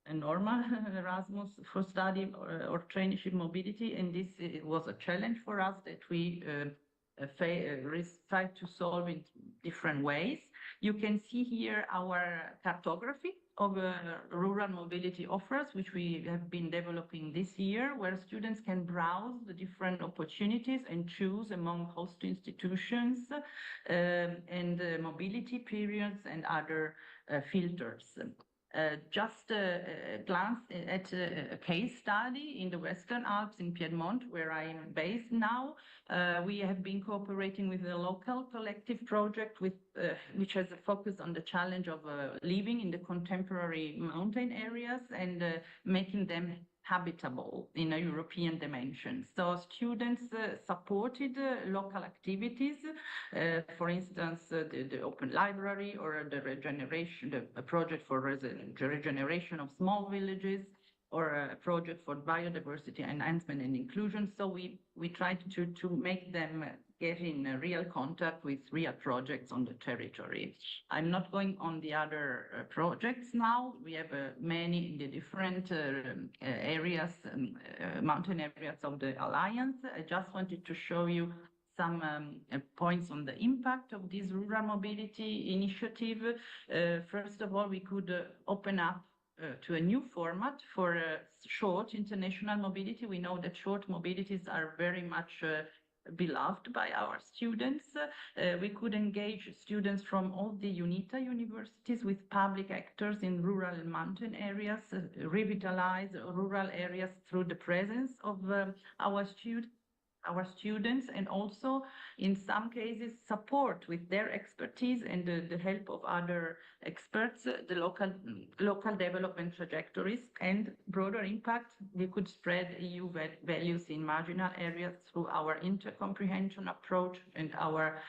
a normal Erasmus for study or traineeship mobility. And this was a challenge for us, that we try to solve in different ways. You can see here our cartography of rural mobility offers, which we have been developing this year, where students can browse the different opportunities and choose among host institutions and mobility periods and other filters. Just a glance at a case study in the Western Alps in Piedmont, where I am based now. We have been cooperating with a local collective project which has a focus on the challenge of living in the contemporary mountain areas and making them habitable in a European dimension. So students supported local activities, for instance, the open library or the project for regeneration of small villages, or a project for biodiversity enhancement and inclusion. So we tried to make them get in real contact with real projects on the territory. I'm not going on the other projects now. We have many in the different areas, mountain areas of the Alliance. I just wanted to show you some points on the impact of this rural mobility initiative. First of all, we could open up to a new format for short international mobility. We know that short mobilities are very much beloved by our students. We could engage students from all the UNITA universities with public actors in rural and mountain areas, revitalize rural areas through the presence of our students, and also in some cases support with their expertise and the help of other experts the local development trajectories and broader impact. We could spread EU values in marginal areas through our intercomprehension approach and our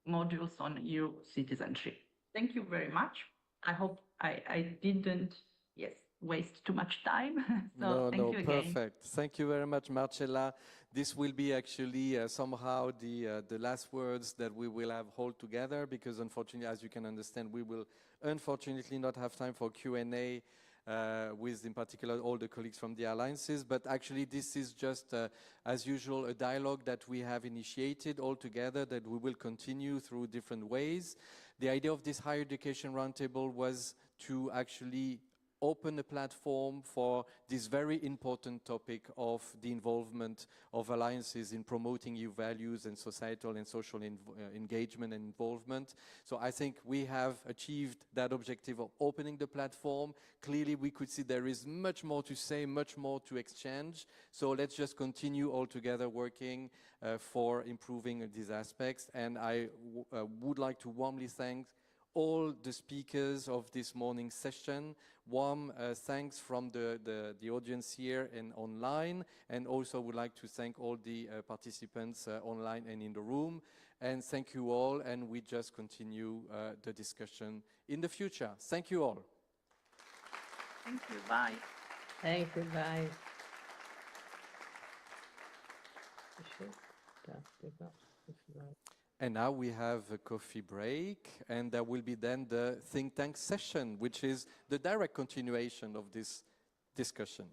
modules on EU citizenship. Thank you very much. I hope I didn't waste too much time. So thank you again. Perfect. Thank you very much, Marcella. This will be actually somehow the last words that we will have hold together, because unfortunately, as you can understand, we will unfortunately not have time for Q&A with, in particular, all the colleagues from the alliances. But actually, this is just, as usual, a dialogue that we have initiated all together, that we will continue through different ways. The idea of this higher education roundtable was to actually open a platform for this very important topic of the involvement of alliances in promoting EU values and societal and social engagement and involvement. So I think we have achieved that objective of opening the platform. Clearly we could see there is much more to say, much more to exchange. So let's just continue all together working for improving these aspects. And I would like to warmly thank all the speakers of this morning's session. Warm thanks from the audience here and online, and also would like to thank all the participants online and in the room. And thank you all, and we just continue the discussion in the future. Thank you all. Thank you, bye. Thank you, bye. And now we have a coffee break, and there will be then the think tank session, which is the direct continuation of this discussion.